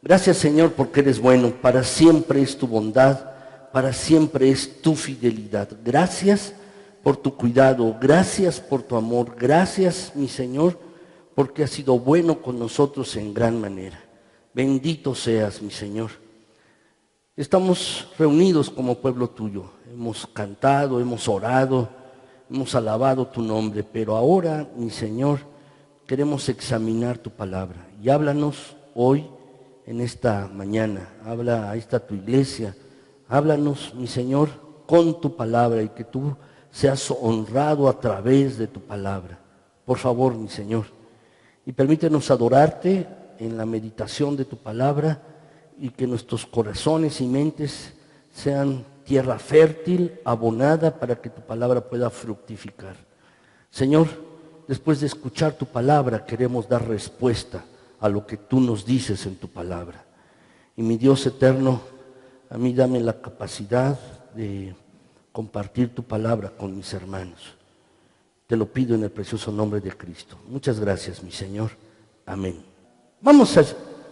Gracias, Señor, porque eres bueno. Para siempre es tu bondad, para siempre es tu fidelidad. Gracias por tu cuidado, gracias por tu amor. Gracias, mi Señor, porque has sido bueno con nosotros en gran manera. Bendito seas, mi Señor. Estamos reunidos como pueblo tuyo. Hemos cantado, hemos orado, hemos alabado tu nombre, pero ahora, mi Señor, queremos examinar tu palabra. Y háblanos hoy, en esta mañana. Habla a esta tu iglesia. Háblanos, mi Señor, con tu palabra y que tú seas honrado a través de tu palabra. Por favor, mi Señor. Y permítenos adorarte en la meditación de tu palabra y que nuestros corazones y mentes sean tierra fértil, abonada, para que tu palabra pueda fructificar. Señor, después de escuchar tu palabra, queremos dar respuesta a lo que tú nos dices en tu palabra. Y mi Dios eterno, a mí dame la capacidad de compartir tu palabra con mis hermanos. Te lo pido en el precioso nombre de Cristo. Muchas gracias, mi Señor. Amén. Vamos a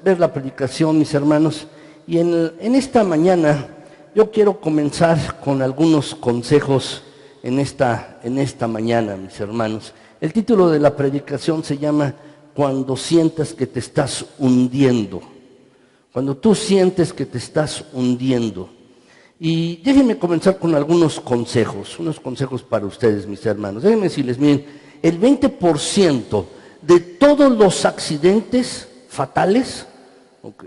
ver la predicación, mis hermanos, y en esta mañana yo quiero comenzar con algunos consejos en esta mañana, mis hermanos. El título de la predicación se llama Cuando sientas que te estás hundiendo. Cuando tú sientes que te estás hundiendo. Y déjenme comenzar con algunos consejos, unos consejos para ustedes, mis hermanos. Déjenme decirles, miren, el 20% de todos los accidentes fatales,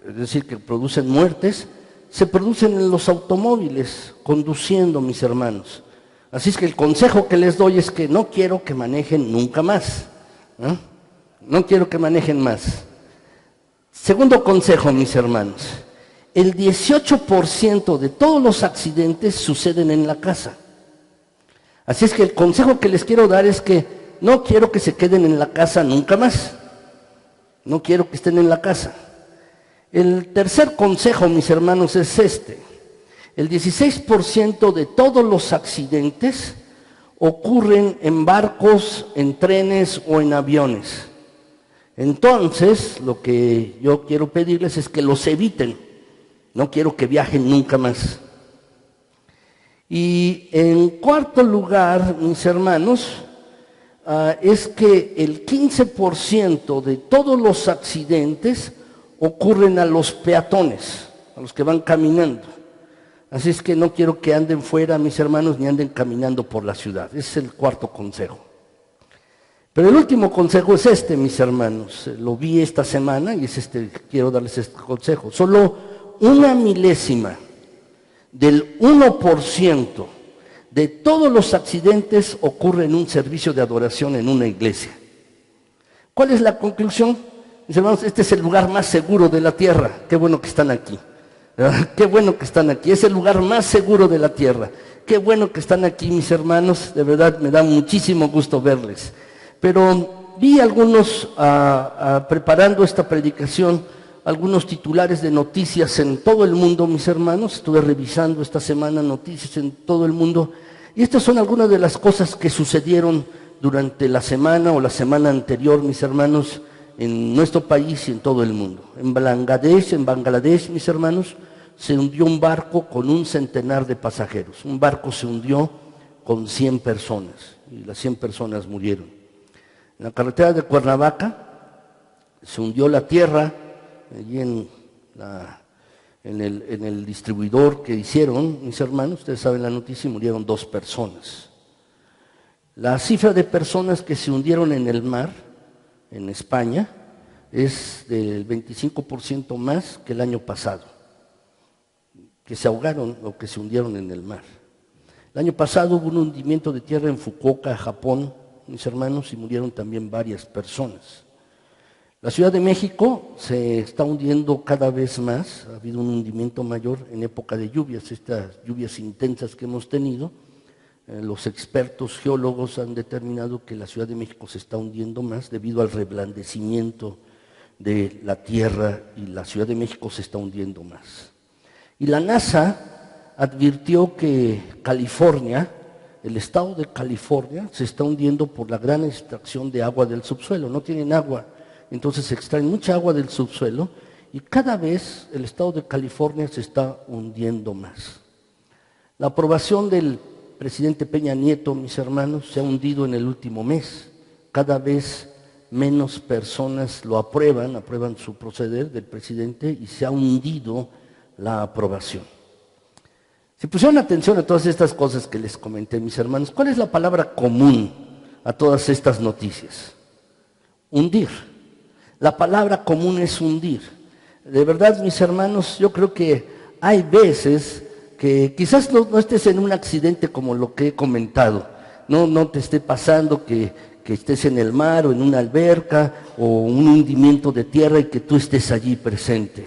es decir, que producen muertes, se producen en los automóviles, conduciendo, mis hermanos. Así es que el consejo que les doy es que no quiero que manejen nunca más. No quiero que manejen más. Segundo consejo, mis hermanos. El 18% de todos los accidentes suceden en la casa. Así es que el consejo que les quiero dar es que no quiero que se queden en la casa nunca más. No quiero que estén en la casa. El tercer consejo, mis hermanos, es este. El 16% de todos los accidentes ocurren en barcos, en trenes o en aviones. Entonces, lo que yo quiero pedirles es que los eviten. No quiero que viajen nunca más. Y en cuarto lugar, mis hermanos, es que el 15% de todos los accidentes ocurren a los peatones, a los que van caminando. Así es que no quiero que anden fuera, mis hermanos, ni anden caminando por la ciudad. Ese es el cuarto consejo. Pero el último consejo es este, mis hermanos. Lo vi esta semana y quiero darles este consejo. Solo 1 milésima del 1% de todos los accidentes ocurre en un servicio de adoración en una iglesia. ¿Cuál es la conclusión? Mis hermanos, este es el lugar más seguro de la tierra. Qué bueno que están aquí. Qué bueno que están aquí. Es el lugar más seguro de la tierra. Qué bueno que están aquí, mis hermanos. De verdad, me da muchísimo gusto verles. Pero vi algunos, preparando esta predicación, algunos titulares de noticias en todo el mundo, mis hermanos. Estuve revisando esta semana noticias en todo el mundo. Y estas son algunas de las cosas que sucedieron durante la semana o la semana anterior, mis hermanos, en nuestro país y en todo el mundo. En Bangladesh, mis hermanos, se hundió un barco con 100 de pasajeros. Un barco se hundió con 100 personas y las 100 personas murieron. En la carretera de Cuernavaca se hundió la tierra, allí en el distribuidor que hicieron, mis hermanos, ustedes saben la noticia, y murieron 2 personas. La cifra de personas que se hundieron en el mar, en España, es del 25% más que el año pasado, que se ahogaron o que se hundieron en el mar. El año pasado hubo un hundimiento de tierra en Fukuoka, Japón, mis hermanos, y murieron también varias personas. La Ciudad de México se está hundiendo cada vez más, ha habido un hundimiento mayor en época de lluvias, estas lluvias intensas que hemos tenido. Los expertos geólogos han determinado que la Ciudad de México se está hundiendo más debido al reblandecimiento de la tierra, y la Ciudad de México se está hundiendo más. Y la NASA advirtió que California, el estado de California, se está hundiendo por la gran extracción de agua del subsuelo. No tienen agua, entonces extraen mucha agua del subsuelo y cada vez el estado de California se está hundiendo más. La aprobación del presidente Peña Nieto, mis hermanos, se ha hundido en el último mes. Cada vez menos personas lo aprueban su proceder del presidente y se ha hundido la aprobación. Si pusieron atención a todas estas cosas que les comenté, mis hermanos, ¿cuál es la palabra común a todas estas noticias? Hundir. La palabra común es hundir. De verdad, mis hermanos, yo creo que hay veces que quizás no estés en un accidente como lo que he comentado, no te esté pasando que estés en el mar o en una alberca o un hundimiento de tierra y que tú estés allí presente.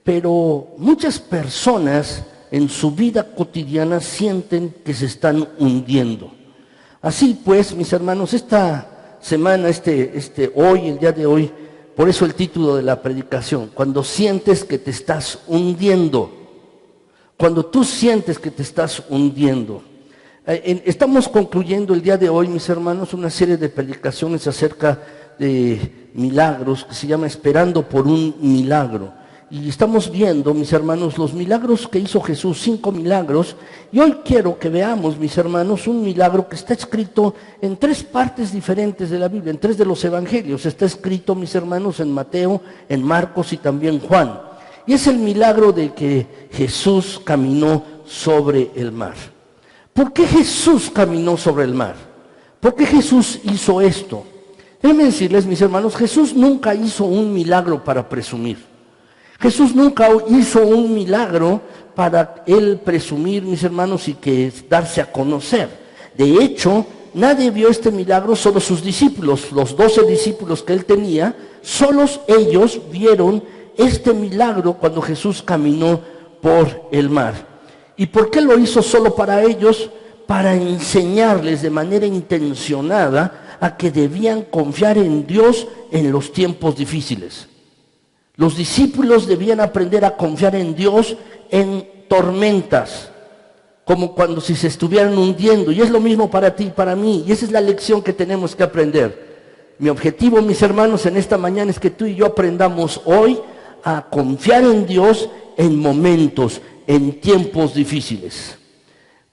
Pero muchas personas en su vida cotidiana sienten que se están hundiendo. Así pues, mis hermanos, esta semana, el día de hoy, por eso el título de la predicación, cuando sientes que te estás hundiendo, cuando tú sientes que te estás hundiendo. Estamos concluyendo el día de hoy, mis hermanos, una serie de predicaciones acerca de milagros que se llama Esperando por un milagro. Y estamos viendo, mis hermanos, los milagros que hizo Jesús, 5 milagros. Y hoy quiero que veamos, mis hermanos, un milagro que está escrito en 3 partes diferentes de la Biblia, en 3 de los evangelios. Está escrito, mis hermanos, en Mateo, en Marcos y también Juan. Y es el milagro de que Jesús caminó sobre el mar. ¿Por qué Jesús caminó sobre el mar? ¿Por qué Jesús hizo esto? Déjenme decirles, mis hermanos, Jesús nunca hizo un milagro para presumir. Jesús nunca hizo un milagro para él presumir, mis hermanos, y que darse a conocer. De hecho, nadie vio este milagro, solo sus discípulos, los 12 discípulos que él tenía, solos ellos vieron este milagro cuando Jesús caminó por el mar. ¿Y por qué lo hizo solo para ellos? Para enseñarles de manera intencionada a que debían confiar en Dios en los tiempos difíciles. Los discípulos debían aprender a confiar en Dios en tormentas, como cuando si se estuvieran hundiendo. Y es lo mismo para ti y para mí. Y esa es la lección que tenemos que aprender. Mi objetivo, mis hermanos, en esta mañana es que tú y yo aprendamos hoy a confiar en Dios en momentos, en tiempos difíciles.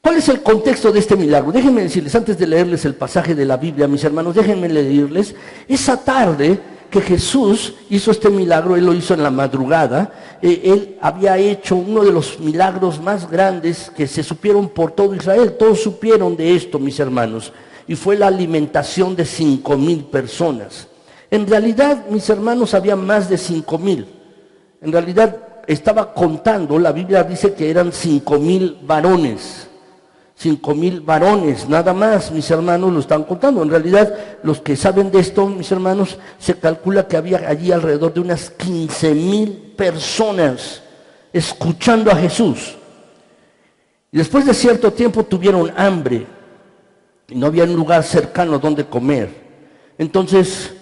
¿Cuál es el contexto de este milagro? Déjenme decirles, antes de leerles el pasaje de la Biblia, mis hermanos, déjenme leerles, esa tarde que Jesús hizo este milagro, él lo hizo en la madrugada, él había hecho uno de los milagros más grandes que se supieron por todo Israel, todos supieron de esto, mis hermanos, y fue la alimentación de 5,000 personas. En realidad, mis hermanos, había más de 5,000. En realidad, estaba contando, la Biblia dice que eran 5,000 varones. 5,000 varones, nada más, mis hermanos, lo están contando. En realidad, los que saben de esto, mis hermanos, se calcula que había allí alrededor de unas 15,000 personas escuchando a Jesús. Y después de cierto tiempo tuvieron hambre y no había un lugar cercano donde comer. Entonces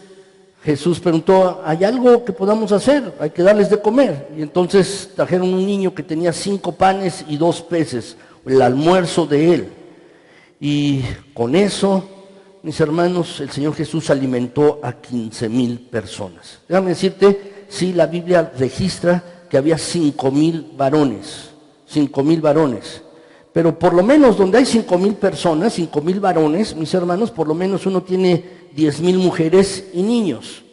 Jesús preguntó, ¿hay algo que podamos hacer? Hay que darles de comer. Y entonces trajeron un niño que tenía 5 panes y 2 peces, el almuerzo de él. Y con eso, mis hermanos, el Señor Jesús alimentó a 15,000 personas. Déjame decirte, sí, la Biblia registra que había 5,000 varones, 5,000 varones. Pero por lo menos donde hay 5,000 personas, 5,000 varones, mis hermanos, por lo menos uno tiene 10,000 mujeres y niños.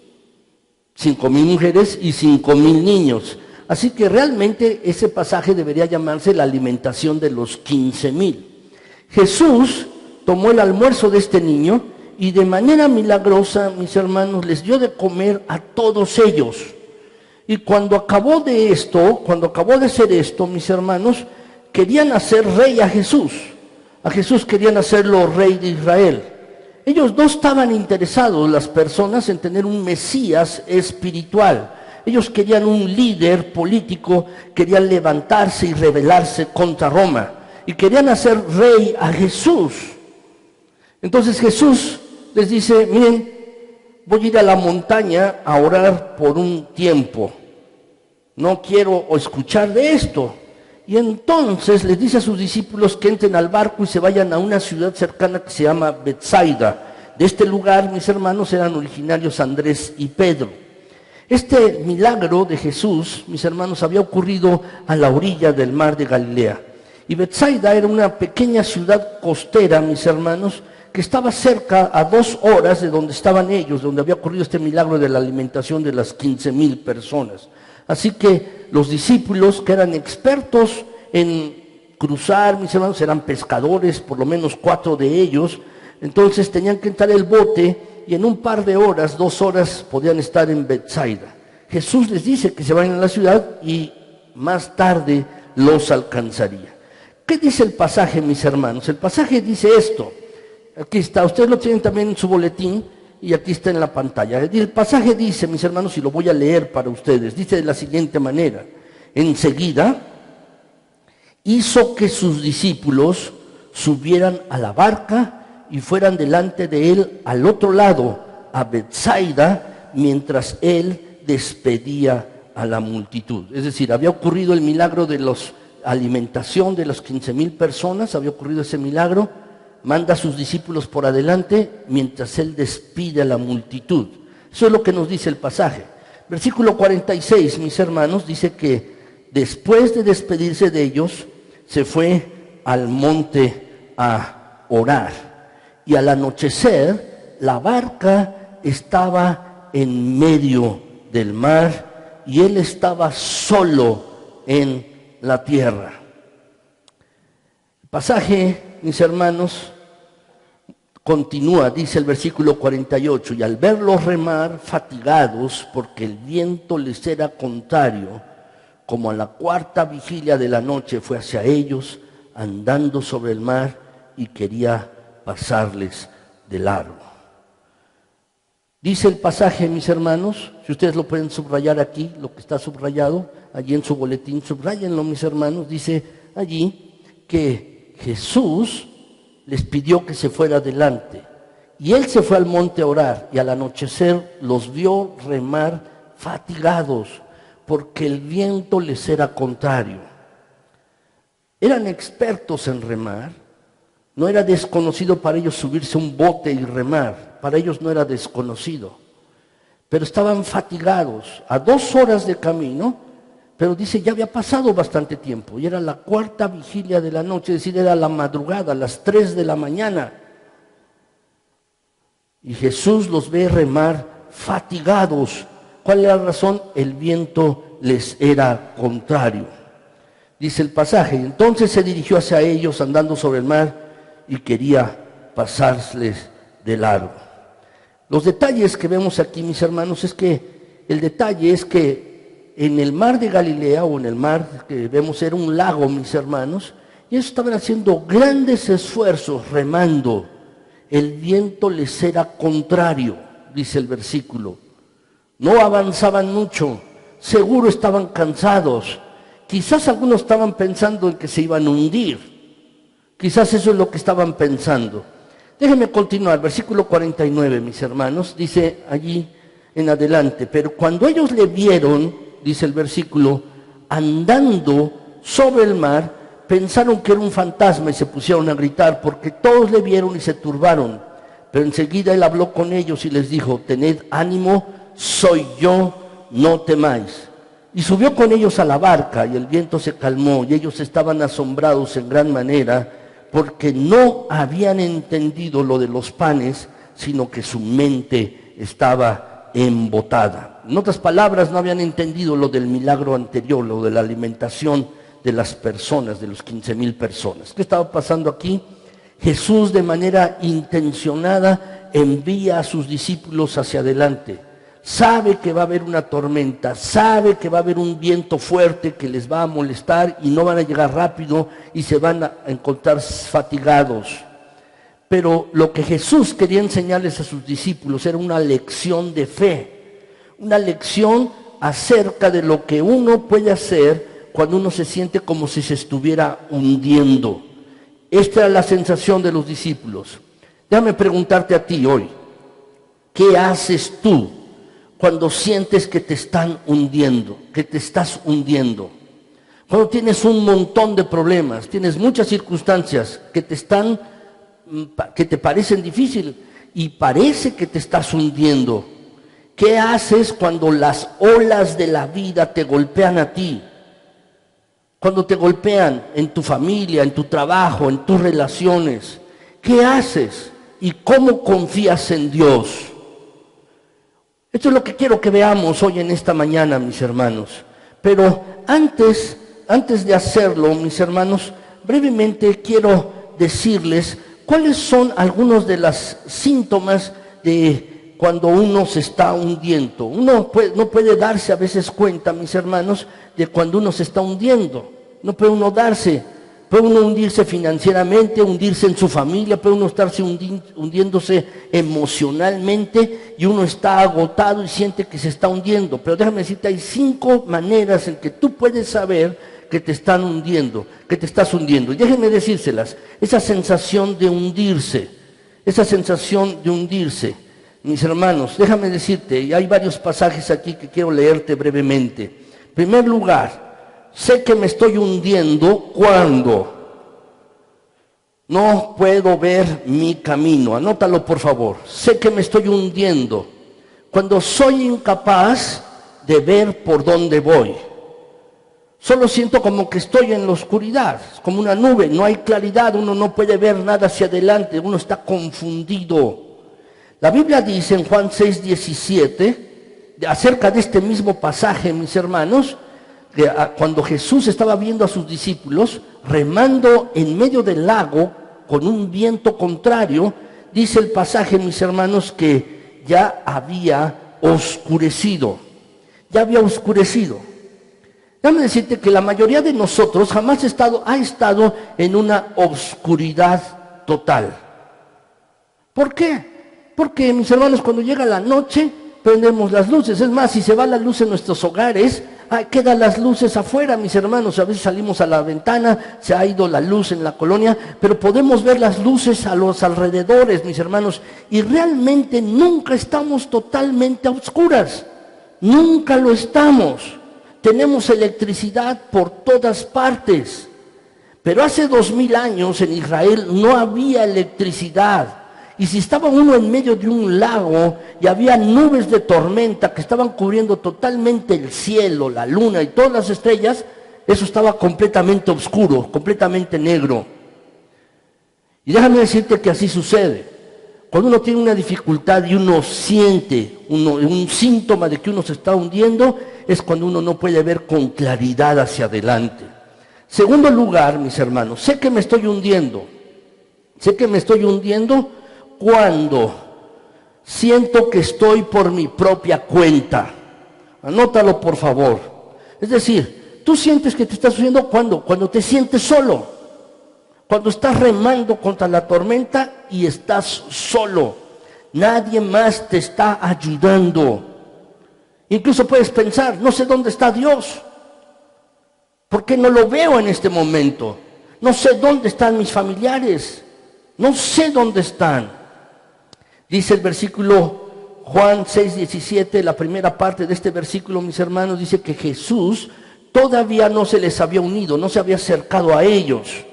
5,000 mujeres y 5,000 niños. Así que realmente ese pasaje debería llamarse la alimentación de los 15,000. Jesús tomó el almuerzo de este niño y de manera milagrosa, mis hermanos, les dio de comer a todos ellos. Y cuando acabó de hacer esto, mis hermanos, querían hacer rey a Jesús. A Jesús querían hacerlo rey de Israel. Ellos no estaban interesados, las personas, en tener un Mesías espiritual. Ellos querían un líder político, querían levantarse y rebelarse contra Roma. Y querían hacer rey a Jesús. Entonces Jesús les dice, miren, voy a ir a la montaña a orar por un tiempo. No quiero escuchar de esto. Y entonces les dice a sus discípulos que entren al barco y se vayan a una ciudad cercana que se llama Betsaida. De este lugar, mis hermanos, eran originarios Andrés y Pedro. Este milagro de Jesús, mis hermanos, había ocurrido a la orilla del mar de Galilea. Y Betsaida era una pequeña ciudad costera, mis hermanos, que estaba cerca a 2 horas de donde estaban ellos, donde había ocurrido este milagro de la alimentación de las 15,000 personas. Así que los discípulos, que eran expertos en cruzar, mis hermanos, eran pescadores, por lo menos 4 de ellos, entonces tenían que entrar el bote y en un par de horas, 2 horas, podían estar en Betsaida. Jesús les dice que se vayan a la ciudad y más tarde los alcanzaría. ¿Qué dice el pasaje, mis hermanos? El pasaje dice esto. Aquí está, ustedes lo tienen también en su boletín y aquí está en la pantalla. El pasaje dice, mis hermanos, y lo voy a leer para ustedes, dice de la siguiente manera: enseguida hizo que sus discípulos subieran a la barca y fueran delante de él al otro lado, a Betsaida, mientras él despedía a la multitud. Es decir, había ocurrido el milagro de la alimentación de las 15,000 personas, había ocurrido ese milagro, manda a sus discípulos por adelante mientras él despide a la multitud. Eso es lo que nos dice el pasaje. Versículo 46, mis hermanos, dice que después de despedirse de ellos, se fue al monte a orar. Y al anochecer, la barca estaba en medio del mar y él estaba solo en la tierra. El pasaje, mis hermanos, continúa, dice el versículo 48, y al verlos remar fatigados porque el viento les era contrario, como a la 4ª vigilia de la noche fue hacia ellos, andando sobre el mar y quería pasarles de largo. Dice el pasaje, mis hermanos, si ustedes lo pueden subrayar aquí, lo que está subrayado, allí en su boletín, subrayenlo, mis hermanos, dice allí que Jesús les pidió que se fuera adelante. Y él se fue al monte a orar, y al anochecer los vio remar fatigados, porque el viento les era contrario. Eran expertos en remar. No era desconocido para ellos subirse a un bote y remar, para ellos no era desconocido, pero estaban fatigados, a 2 horas de camino, pero dice, ya había pasado bastante tiempo, y era la 4ª vigilia de la noche, es decir, era la madrugada, las 3 de la mañana, y Jesús los ve remar fatigados. ¿Cuál era la razón? El viento les era contrario. Dice el pasaje, entonces se dirigió hacia ellos andando sobre el mar, y quería pasarles de largo. Los detalles que vemos aquí, mis hermanos, el detalle es que en el mar de Galilea, o en el mar que vemos era un lago, mis hermanos, y ellos estaban haciendo grandes esfuerzos remando. El viento les era contrario, dice el versículo. No avanzaban mucho, seguro estaban cansados. Quizás algunos estaban pensando en que se iban a hundir. Quizás eso es lo que estaban pensando. Déjenme continuar, versículo 49, mis hermanos, dice allí en adelante, pero cuando ellos le vieron, dice el versículo, andando sobre el mar, pensaron que era un fantasma y se pusieron a gritar, porque todos le vieron y se turbaron. Pero enseguida él habló con ellos y les dijo, tened ánimo, soy yo, no temáis. Y subió con ellos a la barca y el viento se calmó y ellos estaban asombrados en gran manera, porque no habían entendido lo de los panes, sino que su mente estaba embotada. En otras palabras, no habían entendido lo del milagro anterior, lo de la alimentación de las personas, de los 15,000 personas. ¿Qué estaba pasando aquí? Jesús, de manera intencionada, envía a sus discípulos hacia adelante. Sabe que va a haber una tormenta, sabe que va a haber un viento fuerte que les va a molestar y no van a llegar rápido y se van a encontrar fatigados. Pero lo que Jesús quería enseñarles a sus discípulos era una lección de fe, una lección acerca de lo que uno puede hacer cuando uno se siente como si se estuviera hundiendo. Esta era la sensación de los discípulos. Déjame preguntarte a ti hoy, ¿qué haces tú cuando sientes que te están hundiendo, que te estás hundiendo? Cuando tienes un montón de problemas, tienes muchas circunstancias que te parecen difíciles y parece que te estás hundiendo. ¿Qué haces cuando las olas de la vida te golpean a ti? Cuando te golpean en tu familia, en tu trabajo, en tus relaciones. ¿Qué haces? ¿Y cómo confías en Dios? Esto es lo que quiero que veamos hoy en esta mañana, mis hermanos. Pero antes de hacerlo, mis hermanos, brevemente quiero decirles cuáles son algunos de los síntomas de cuando uno se está hundiendo. Uno no puede darse a veces cuenta, mis hermanos, de cuando uno se está hundiendo. No puede uno darse. Puede uno hundirse financieramente, hundirse en su familia, puede uno estarse hundiéndose emocionalmente y uno está agotado y siente que se está hundiendo. Pero déjame decirte, hay 5 maneras en que tú puedes saber que te están hundiendo, que te estás hundiendo. Y déjenme decírselas, esa sensación de hundirse, mis hermanos, déjame decirte, y hay varios pasajes aquí que quiero leerte brevemente. En primer lugar, sé que me estoy hundiendo cuando no puedo ver mi camino. Anótalo, por favor. Sé que me estoy hundiendo cuando soy incapaz de ver por dónde voy. Solo siento como que estoy en la oscuridad, como una nube, no hay claridad, uno no puede ver nada hacia adelante, uno está confundido. La Biblia dice en Juan 6:17, acerca de este mismo pasaje, mis hermanos, que cuando Jesús estaba viendo a sus discípulos remando en medio del lago con un viento contrario, dice el pasaje, mis hermanos, que ya había oscurecido. Déjame decirte que la mayoría de nosotros jamás ha estado en una oscuridad total. ¿Por qué? Porque, mis hermanos, cuando llega la noche, prendemos las luces. Es más, si se va la luz en nuestros hogares, quedan las luces afuera, mis hermanos. A veces salimos a la ventana, se ha ido la luz en la colonia, pero podemos ver las luces a los alrededores, mis hermanos. Y realmente nunca estamos totalmente a oscuras. Nunca lo estamos. Tenemos electricidad por todas partes. Pero hace 2000 años en Israel no había electricidad. Y si estaba uno en medio de un lago y había nubes de tormenta que estaban cubriendo totalmente el cielo, la luna y todas las estrellas, eso estaba completamente oscuro, completamente negro. Y déjame decirte que así sucede. Cuando uno tiene una dificultad y uno siente un síntoma de que uno se está hundiendo, es cuando uno no puede ver con claridad hacia adelante. Segundo lugar, mis hermanos, sé que me estoy hundiendo cuando siento que estoy por mi propia cuenta. Anótalo, por favor. Es decir, tú sientes que te estás hundiendo cuando te sientes solo. Cuando estás remando contra la tormenta y estás solo. Nadie más te está ayudando. Incluso puedes pensar, no sé dónde está Dios. ¿Por qué no lo veo en este momento? No sé dónde están mis familiares. No sé dónde están. Dice el versículo Juan 6:17, la primera parte de este versículo, mis hermanos, dice que Jesús todavía no se les había unido, no se había acercado a ellos.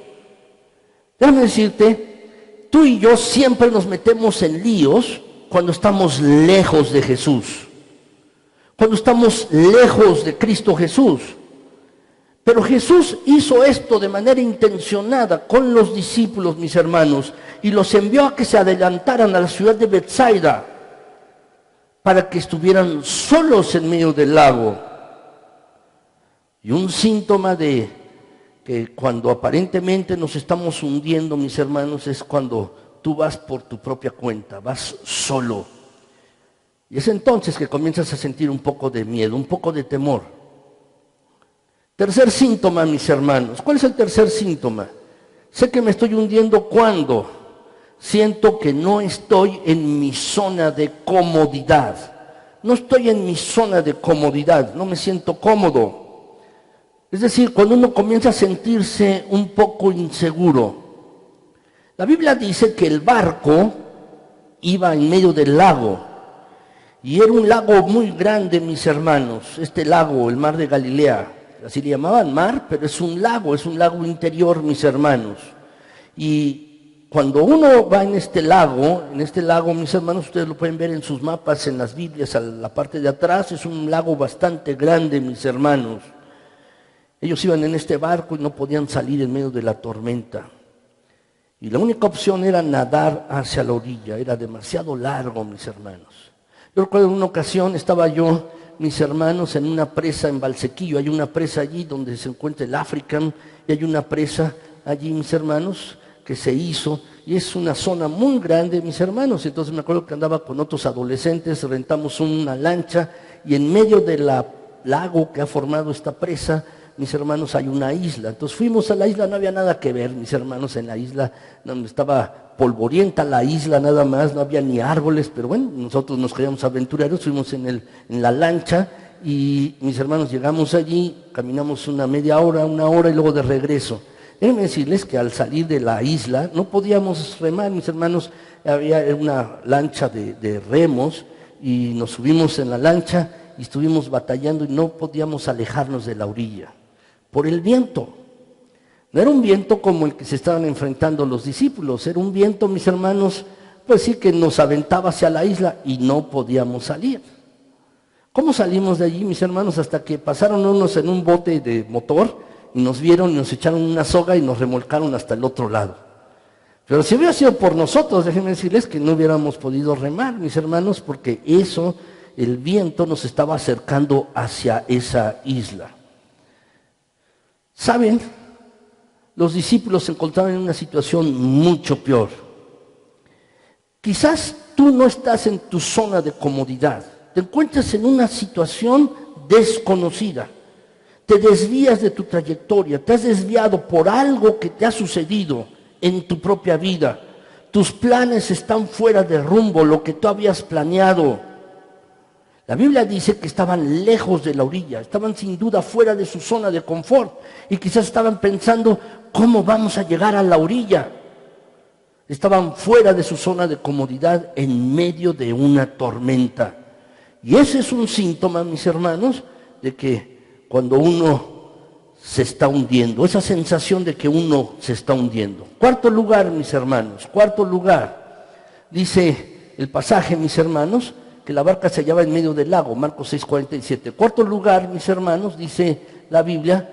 Déjame decirte, tú y yo siempre nos metemos en líos cuando estamos lejos de Jesús, cuando estamos lejos de Cristo Jesús. Pero Jesús hizo esto de manera intencionada con los discípulos, mis hermanos, y los envió a que se adelantaran a la ciudad de Betsaida para que estuvieran solos en medio del lago. Y un síntoma de que cuando aparentemente nos estamos hundiendo, mis hermanos, es cuando tú vas por tu propia cuenta, vas solo. Y es entonces que comienzas a sentir un poco de miedo, un poco de temor. Tercer síntoma, mis hermanos. ¿Cuál es el tercer síntoma? Sé que me estoy hundiendo cuando siento que no estoy en mi zona de comodidad. No estoy en mi zona de comodidad, no me siento cómodo. Es decir, cuando uno comienza a sentirse un poco inseguro. La Biblia dice que el barco iba en medio del lago. Y era un lago muy grande, mis hermanos. Este lago, el mar de Galilea. Así le llamaban mar, pero es un lago interior, mis hermanos. Y cuando uno va en este lago, mis hermanos, ustedes lo pueden ver en sus mapas, en las Biblias, a la parte de atrás, es un lago bastante grande, mis hermanos. Ellos iban en este barco y no podían salir en medio de la tormenta. Y la única opción era nadar hacia la orilla, era demasiado largo, mis hermanos. Yo recuerdo en una ocasión, estaba yo, mis hermanos, en una presa en Valsequillo, hay una presa allí donde se encuentra el African, y hay una presa allí, mis hermanos, que se hizo, y es una zona muy grande, mis hermanos. Entonces me acuerdo que andaba con otros adolescentes, rentamos una lancha, y en medio del lago que ha formado esta presa, mis hermanos, hay una isla. Entonces fuimos a la isla, no había nada que ver, mis hermanos, en la isla, donde estaba polvorienta la isla nada más, no había ni árboles, pero bueno, nosotros nos creíamos aventureros, fuimos en la lancha, y mis hermanos llegamos allí, caminamos una media hora, una hora, y luego de regreso. Déjenme decirles que al salir de la isla no podíamos remar, mis hermanos, había una lancha de remos, y nos subimos en la lancha y estuvimos batallando y no podíamos alejarnos de la orilla por el viento. No era un viento como el que se estaban enfrentando los discípulos, era un viento, mis hermanos, pues sí, que nos aventaba hacia la isla y no podíamos salir. ¿Cómo salimos de allí, mis hermanos? Hasta que pasaron unos en un bote de motor y nos vieron y nos echaron una soga y nos remolcaron hasta el otro lado. Pero si hubiera sido por nosotros, déjenme decirles que no hubiéramos podido remar, mis hermanos, porque el viento nos estaba acercando hacia esa isla. ¿Saben? Los discípulos se encontraban en una situación mucho peor. Quizás tú no estás en tu zona de comodidad, te encuentras en una situación desconocida, te desvías de tu trayectoria, te has desviado por algo que te ha sucedido en tu propia vida, tus planes están fuera de rumbo, lo que tú habías planeado. La Biblia dice que estaban lejos de la orilla, estaban sin duda fuera de su zona de confort y quizás estaban pensando, ¿cómo vamos a llegar a la orilla? Estaban fuera de su zona de comodidad en medio de una tormenta. Y ese es un síntoma, mis hermanos, de que cuando uno se está hundiendo, esa sensación de que uno se está hundiendo. Cuarto lugar, mis hermanos, cuarto lugar, dice el pasaje, mis hermanos, que la barca se hallaba en medio del lago, Marcos 6:47. Cuarto lugar, mis hermanos, dice la Biblia,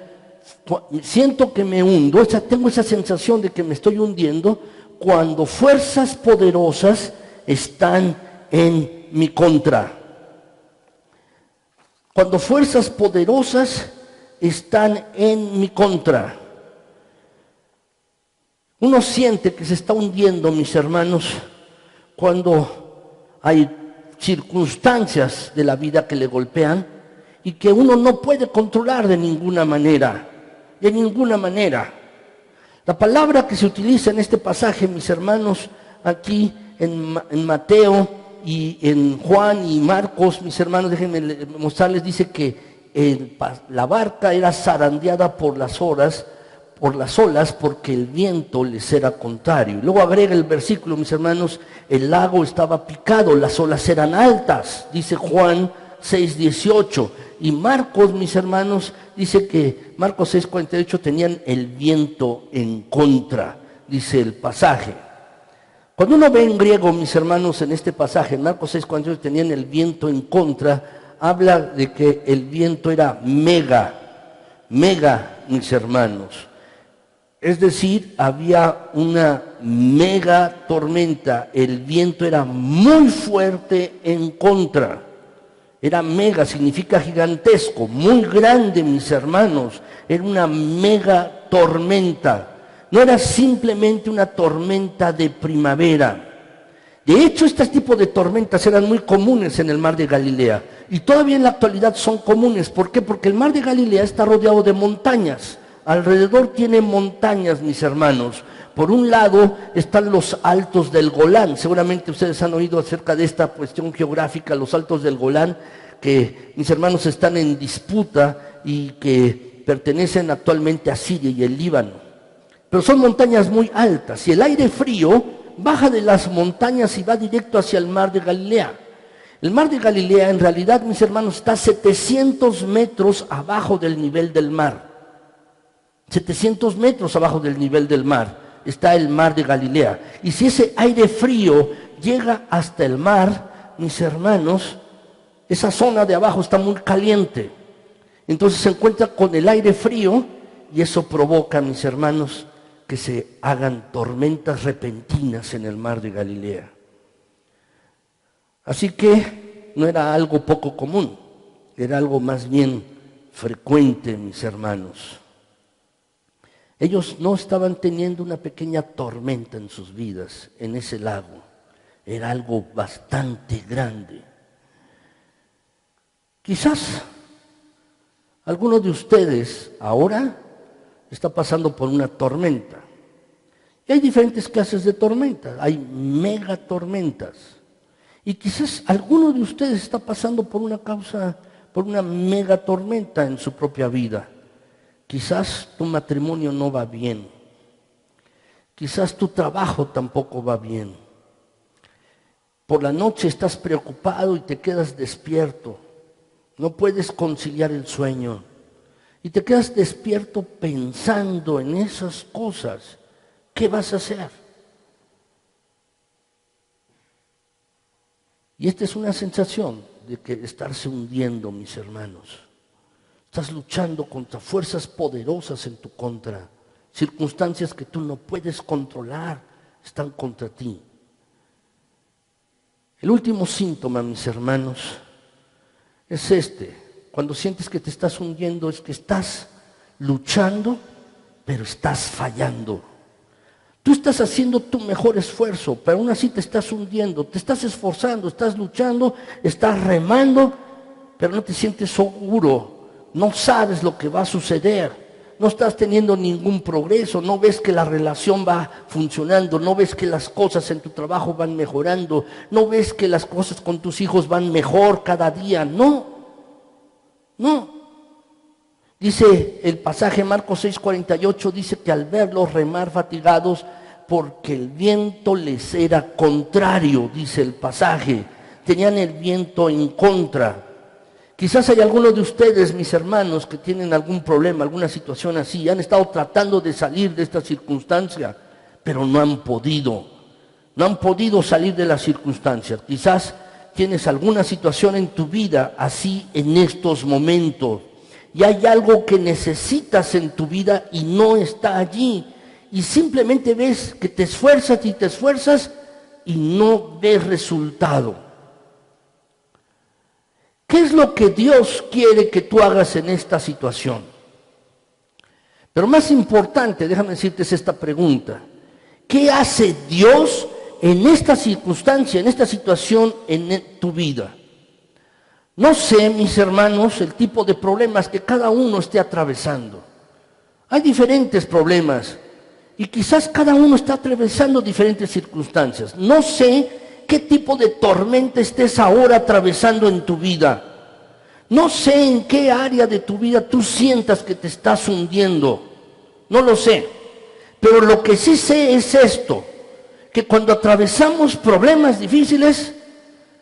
siento que me hundo, tengo esa sensación de que me estoy hundiendo cuando fuerzas poderosas están en mi contra. Cuando fuerzas poderosas están en mi contra. Uno siente que se está hundiendo, mis hermanos, cuando hay circunstancias de la vida que le golpean y que uno no puede controlar de ninguna manera, La palabra que se utiliza en este pasaje, mis hermanos, aquí en Mateo y en Juan y Marcos, mis hermanos, déjenme mostrarles, dice que la barca era zarandeada por las olas porque el viento les era contrario. Luego agrega el versículo, mis hermanos, el lago estaba picado, las olas eran altas, dice Juan 6:18. Y Marcos, mis hermanos, dice que Marcos 6:48 tenían el viento en contra, dice el pasaje. Cuando uno ve en griego, mis hermanos, en este pasaje, en Marcos 6:48 tenían el viento en contra, habla de que el viento era mega, mis hermanos. Es decir, había una mega tormenta, el viento era muy fuerte en contra. Era mega, significa gigantesco, muy grande, mis hermanos. Era una mega tormenta. No era simplemente una tormenta de primavera. De hecho, este tipo de tormentas eran muy comunes en el mar de Galilea. Y todavía en la actualidad son comunes. ¿Por qué? Porque el mar de Galilea está rodeado de montañas. Alrededor tiene montañas, mis hermanos. Por un lado están los altos del Golán. Seguramente ustedes han oído acerca de esta cuestión geográfica, los altos del Golán, que, mis hermanos, están en disputa y que pertenecen actualmente a Siria y el Líbano. Pero son montañas muy altas y el aire frío baja de las montañas y va directo hacia el mar de Galilea. El mar de Galilea, en realidad, mis hermanos, está 700 metros abajo del nivel del mar. 700 metros abajo del nivel del mar. está el mar de Galilea. Y si ese aire frío llega hasta el mar, mis hermanos, esa zona de abajo está muy caliente. Entonces se encuentra con el aire frío y eso provoca, mis hermanos, que se hagan tormentas repentinas en el mar de Galilea. Así que no era algo poco común, era algo más bien frecuente, mis hermanos. Ellos no estaban teniendo una pequeña tormenta en sus vidas, en ese lago. Era algo bastante grande. Quizás alguno de ustedes ahora está pasando por una tormenta. Y hay diferentes clases de tormentas. Hay megatormentas. Y quizás alguno de ustedes está pasando por una megatormenta en su propia vida. Quizás tu matrimonio no va bien. Quizás tu trabajo tampoco va bien. Por la noche estás preocupado y te quedas despierto. No puedes conciliar el sueño. Y te quedas despierto pensando en esas cosas. ¿Qué vas a hacer? Y esta es una sensación de que estarse hundiendo, mis hermanos. Estás luchando contra fuerzas poderosas en tu contra. Circunstancias que tú no puedes controlar están contra ti. El último síntoma, mis hermanos, es este. Cuando sientes que te estás hundiendo, es que estás luchando, pero estás fallando. Tú estás haciendo tu mejor esfuerzo, pero aún así te estás hundiendo. Te estás esforzando, estás luchando, estás remando, pero no te sientes seguro. No sabes lo que va a suceder, no estás teniendo ningún progreso, no ves que la relación va funcionando, no ves que las cosas en tu trabajo van mejorando, no ves que las cosas con tus hijos van mejor cada día, no. Dice el pasaje Marcos 6:48, dice que al verlos remar fatigados, porque el viento les era contrario, dice el pasaje, tenían el viento en contra. Quizás hay algunos de ustedes, mis hermanos, que tienen algún problema, alguna situación así, han estado tratando de salir de esta circunstancia, pero no han podido salir de la circunstancia. Quizás tienes alguna situación en tu vida así en estos momentos, y hay algo que necesitas en tu vida y no está allí, y simplemente ves que te esfuerzas y no ves resultado. ¿Qué es lo que Dios quiere que tú hagas en esta situación? Pero más importante, déjame decirte esta pregunta. ¿Qué hace Dios en esta circunstancia, en esta situación, en tu vida? No sé, mis hermanos, el tipo de problemas que cada uno esté atravesando. Hay diferentes problemas y quizás cada uno está atravesando diferentes circunstancias. No sé qué tipo de tormenta estés ahora atravesando en tu vida. No sé en qué área de tu vida tú sientas que te estás hundiendo. No lo sé. Pero lo que sí sé es esto, que cuando atravesamos problemas difíciles,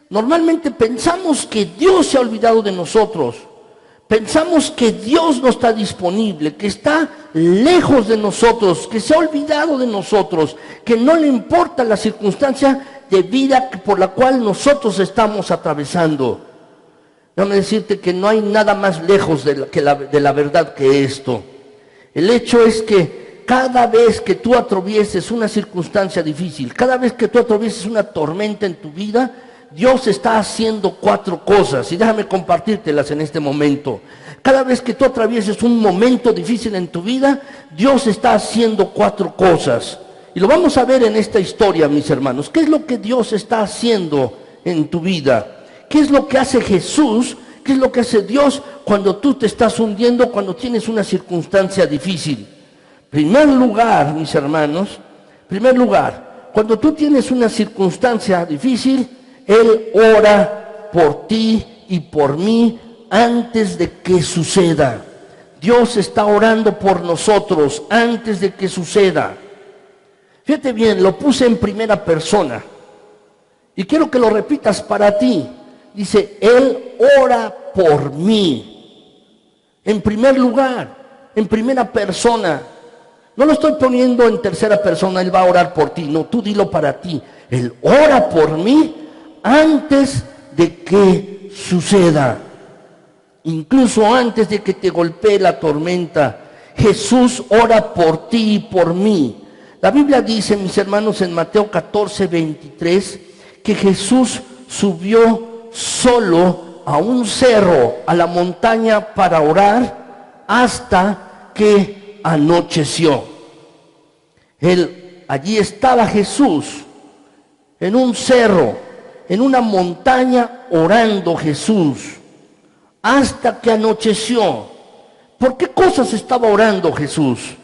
normalmente pensamos que Dios se ha olvidado de nosotros. Pensamos que Dios no está disponible, que está lejos de nosotros, que se ha olvidado de nosotros, que no le importa la circunstancia de vida por la cual nosotros estamos atravesando. Déjame decirte que no hay nada más lejos de la verdad que esto. El hecho es que cada vez que tú atravieses una circunstancia difícil, cada vez que tú atravieses una tormenta en tu vida, Dios está haciendo 4 cosas, y déjame compartírtelas en este momento. Cada vez que tú atravieses un momento difícil en tu vida, Dios está haciendo 4 cosas. Y lo vamos a ver en esta historia, mis hermanos. ¿Qué es lo que Dios está haciendo en tu vida? ¿Qué es lo que hace Jesús? ¿Qué es lo que hace Dios cuando tú te estás hundiendo, cuando tienes una circunstancia difícil? Primer lugar, mis hermanos, cuando tú tienes una circunstancia difícil, Él ora por ti y por mí antes de que suceda. Dios está orando por nosotros antes de que suceda. Fíjate bien, lo puse en primera persona y quiero que lo repitas para ti. Dice, Él ora por mí. En primer lugar, en primera persona. No lo estoy poniendo en tercera persona, Él va a orar por ti. No, tú dilo para ti. Él ora por mí antes de que suceda. Incluso antes de que te golpee la tormenta. Jesús ora por ti y por mí. La Biblia dice, mis hermanos, en Mateo 14, 23, que Jesús subió solo a un cerro, a la montaña, para orar hasta que anocheció. Allí estaba Jesús, en un cerro, en una montaña, orando Jesús, hasta que anocheció. ¿Por qué cosas estaba orando Jesús?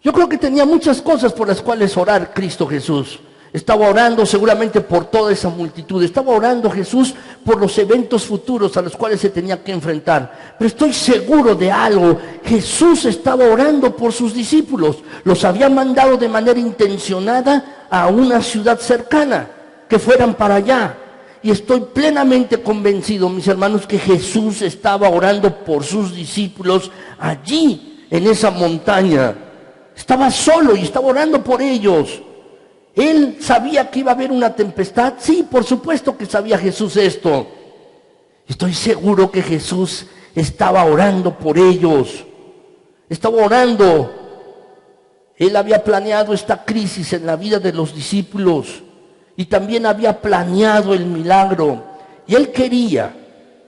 Yo creo que tenía muchas cosas por las cuales orar Cristo Jesús. Estaba orando seguramente por toda esa multitud. Estaba orando Jesús por los eventos futuros a los cuales se tenía que enfrentar. Pero estoy seguro de algo. Jesús estaba orando por sus discípulos. Los había mandado de manera intencionada a una ciudad cercana, que fueran para allá. Y estoy plenamente convencido, mis hermanos, que Jesús estaba orando por sus discípulos allí, en esa montaña. Estaba solo y estaba orando por ellos. ¿Él sabía que iba a haber una tempestad? Sí, por supuesto que sabía Jesús esto. Estoy seguro que Jesús estaba orando por ellos. Estaba orando. Él había planeado esta crisis en la vida de los discípulos y también había planeado el milagro. Y él quería,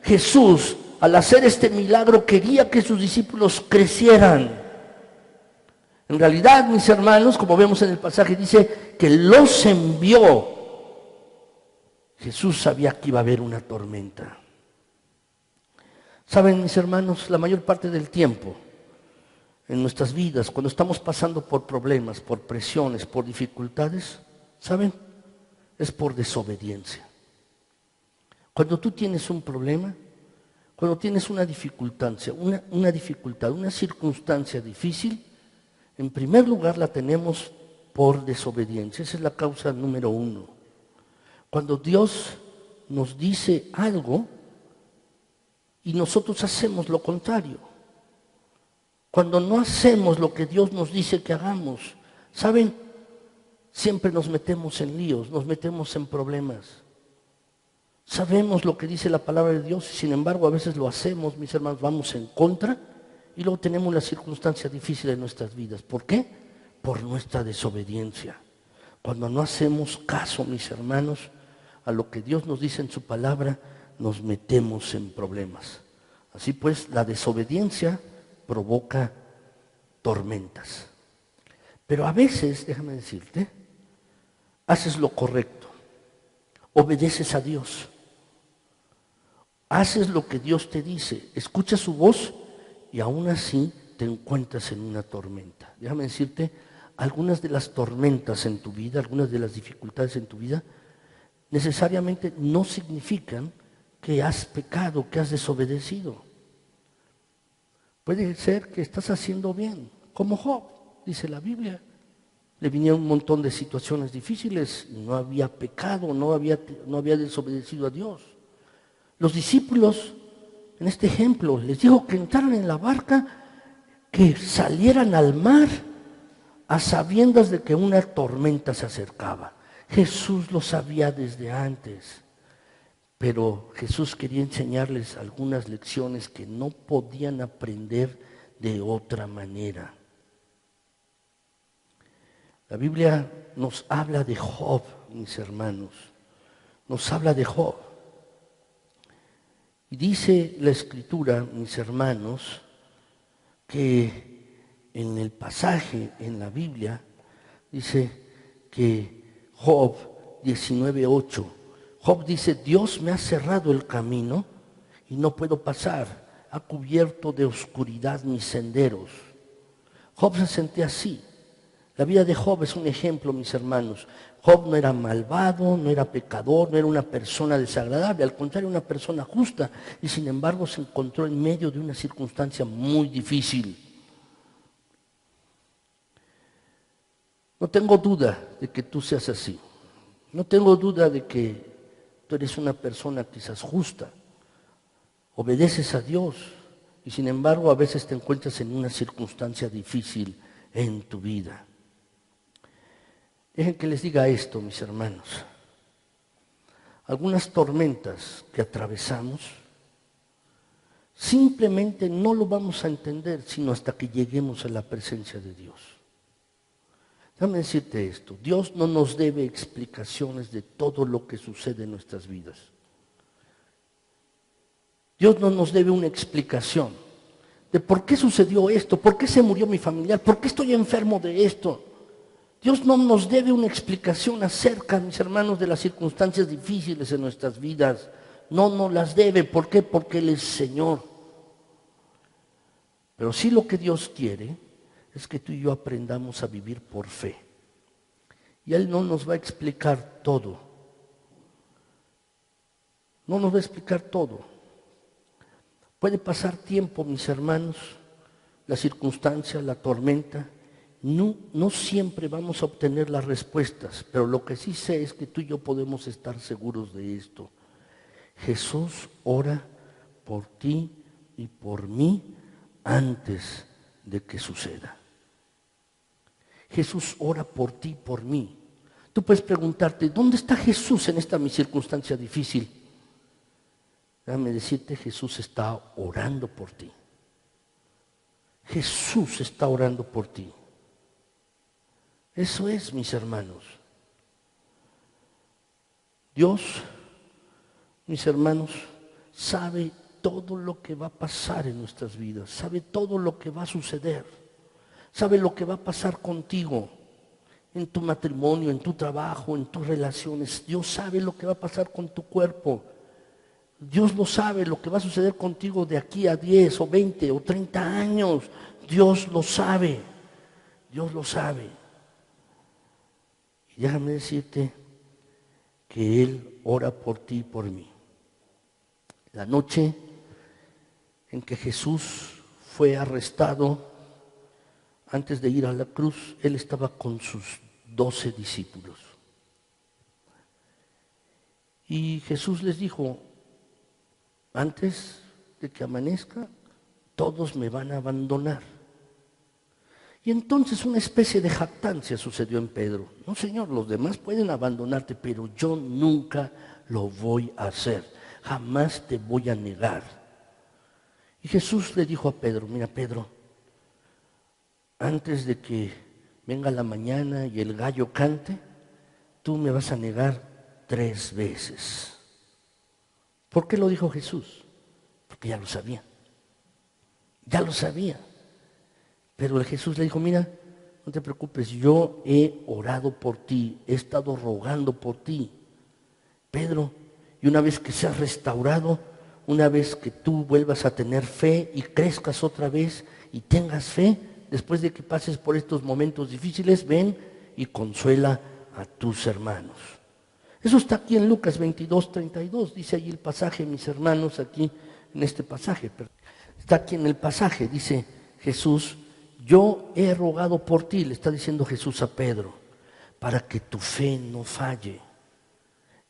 Jesús, al hacer este milagro, quería que sus discípulos crecieran. En realidad, mis hermanos, como vemos en el pasaje, dice que los envió. Jesús sabía que iba a haber una tormenta. Saben, mis hermanos, la mayor parte del tiempo en nuestras vidas, cuando estamos pasando por problemas, por presiones, por dificultades, ¿saben? Es por desobediencia. Cuando tú tienes un problema, cuando tienes una dificultad, una circunstancia difícil, en primer lugar la tenemos por desobediencia. Esa es la causa número uno. Cuando Dios nos dice algo y nosotros hacemos lo contrario. Cuando no hacemos lo que Dios nos dice que hagamos, ¿saben? Siempre nos metemos en líos, nos metemos en problemas. Sabemos lo que dice la palabra de Dios y sin embargo a veces lo hacemos, mis hermanos, vamos en contra y luego tenemos la circunstancia difícil en nuestras vidas. ¿Por qué? Por nuestra desobediencia. Cuando no hacemos caso, mis hermanos, a lo que Dios nos dice en su palabra, nos metemos en problemas. Así pues, la desobediencia provoca tormentas. Pero a veces, déjame decirte, haces lo correcto, obedeces a Dios, haces lo que Dios te dice, escuchas su voz y aún así te encuentras en una tormenta. Déjame decirte, algunas de las tormentas en tu vida, algunas de las dificultades en tu vida, necesariamente no significan que has pecado, que has desobedecido. Puede ser que estás haciendo bien, como Job, dice la Biblia. Le vinieron un montón de situaciones difíciles, no había pecado, no había desobedecido a Dios. Los discípulos, en este ejemplo, les dijo que entraran en la barca, que salieran al mar a sabiendas de que una tormenta se acercaba. Jesús lo sabía desde antes, pero Jesús quería enseñarles algunas lecciones que no podían aprender de otra manera. La Biblia nos habla de Job, mis hermanos, nos habla de Job. Y dice la Escritura, mis hermanos, que en el pasaje en la Biblia dice que Job 19:8, Job dice, Dios me ha cerrado el camino y no puedo pasar, ha cubierto de oscuridad mis senderos. Job se sentía así. La vida de Job es un ejemplo, mis hermanos. Job no era malvado, no era pecador, no era una persona desagradable, al contrario, una persona justa, y sin embargo se encontró en medio de una circunstancia muy difícil. No tengo duda de que tú seas así. No tengo duda de que tú eres una persona quizás justa, obedeces a Dios y sin embargo a veces te encuentras en una circunstancia difícil en tu vida. Dejen que les diga esto, mis hermanos. Algunas tormentas que atravesamos, simplemente no lo vamos a entender sino hasta que lleguemos a la presencia de Dios. Déjame decirte esto, Dios no nos debe explicaciones de todo lo que sucede en nuestras vidas. Dios no nos debe una explicación de por qué sucedió esto, por qué se murió mi familiar, por qué estoy enfermo de esto. Dios no nos debe una explicación acerca, mis hermanos, de las circunstancias difíciles en nuestras vidas. No nos las debe. ¿Por qué? Porque Él es Señor. Pero sí lo que Dios quiere es que tú y yo aprendamos a vivir por fe. Y Él no nos va a explicar todo. No nos va a explicar todo. Puede pasar tiempo, mis hermanos, la circunstancia, la tormenta. No siempre vamos a obtener las respuestas, pero lo que sí sé es que tú y yo podemos estar seguros de esto. Jesús ora por ti y por mí antes de que suceda. Jesús ora por ti y por mí. Tú puedes preguntarte, ¿dónde está Jesús en esta mi circunstancia difícil? Déjame decirte, Jesús está orando por ti. Jesús está orando por ti. Eso es, mis hermanos. Dios, mis hermanos, sabe todo lo que va a pasar en nuestras vidas, sabe todo lo que va a suceder, sabe lo que va a pasar contigo, en tu matrimonio, en tu trabajo, en tus relaciones. Dios sabe lo que va a pasar con tu cuerpo. Dios lo sabe, lo que va a suceder contigo de aquí a 10 o 20 o 30 años. Dios lo sabe, Dios lo sabe. Y déjame decirte que Él ora por ti y por mí. La noche en que Jesús fue arrestado, antes de ir a la cruz, Él estaba con sus 12 discípulos. Y Jesús les dijo, antes de que amanezca, todos me van a abandonar. Y entonces una especie de jactancia sucedió en Pedro. No, Señor, los demás pueden abandonarte, pero yo nunca lo voy a hacer. Jamás te voy a negar. Y Jesús le dijo a Pedro, mira Pedro, antes de que venga la mañana y el gallo cante, tú me vas a negar 3 veces. ¿Por qué lo dijo Jesús? Porque ya lo sabía. Ya lo sabía. Pero Jesús le dijo, mira, no te preocupes, yo he orado por ti, he estado rogando por ti, Pedro, y una vez que seas restaurado, una vez que tú vuelvas a tener fe y crezcas otra vez y tengas fe, después de que pases por estos momentos difíciles, ven y consuela a tus hermanos. Eso está aquí en Lucas 22:32, dice allí el pasaje, mis hermanos, aquí en este pasaje. Está aquí en el pasaje, dice Jesús, yo he rogado por ti, le está diciendo Jesús a Pedro, para que tu fe no falle.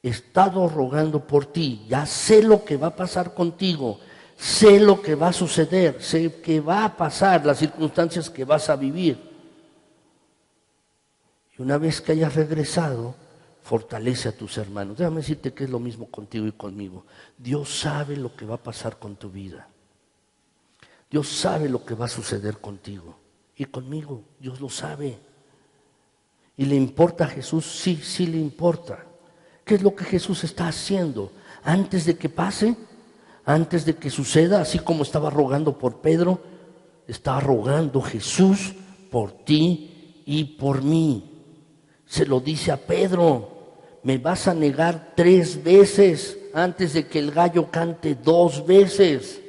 He estado rogando por ti, ya sé lo que va a pasar contigo, sé lo que va a suceder, sé que va a pasar, las circunstancias que vas a vivir. Y una vez que hayas regresado, fortalece a tus hermanos. Déjame decirte que es lo mismo contigo y conmigo. Dios sabe lo que va a pasar con tu vida. Dios sabe lo que va a suceder contigo y conmigo. Dios lo sabe. ¿Y le importa a Jesús? Sí, sí le importa. ¿Qué es lo que Jesús está haciendo? Antes de que pase, antes de que suceda, así como estaba rogando por Pedro, está rogando Jesús por ti y por mí. Se lo dice a Pedro, me vas a negar 3 veces antes de que el gallo cante 2 veces.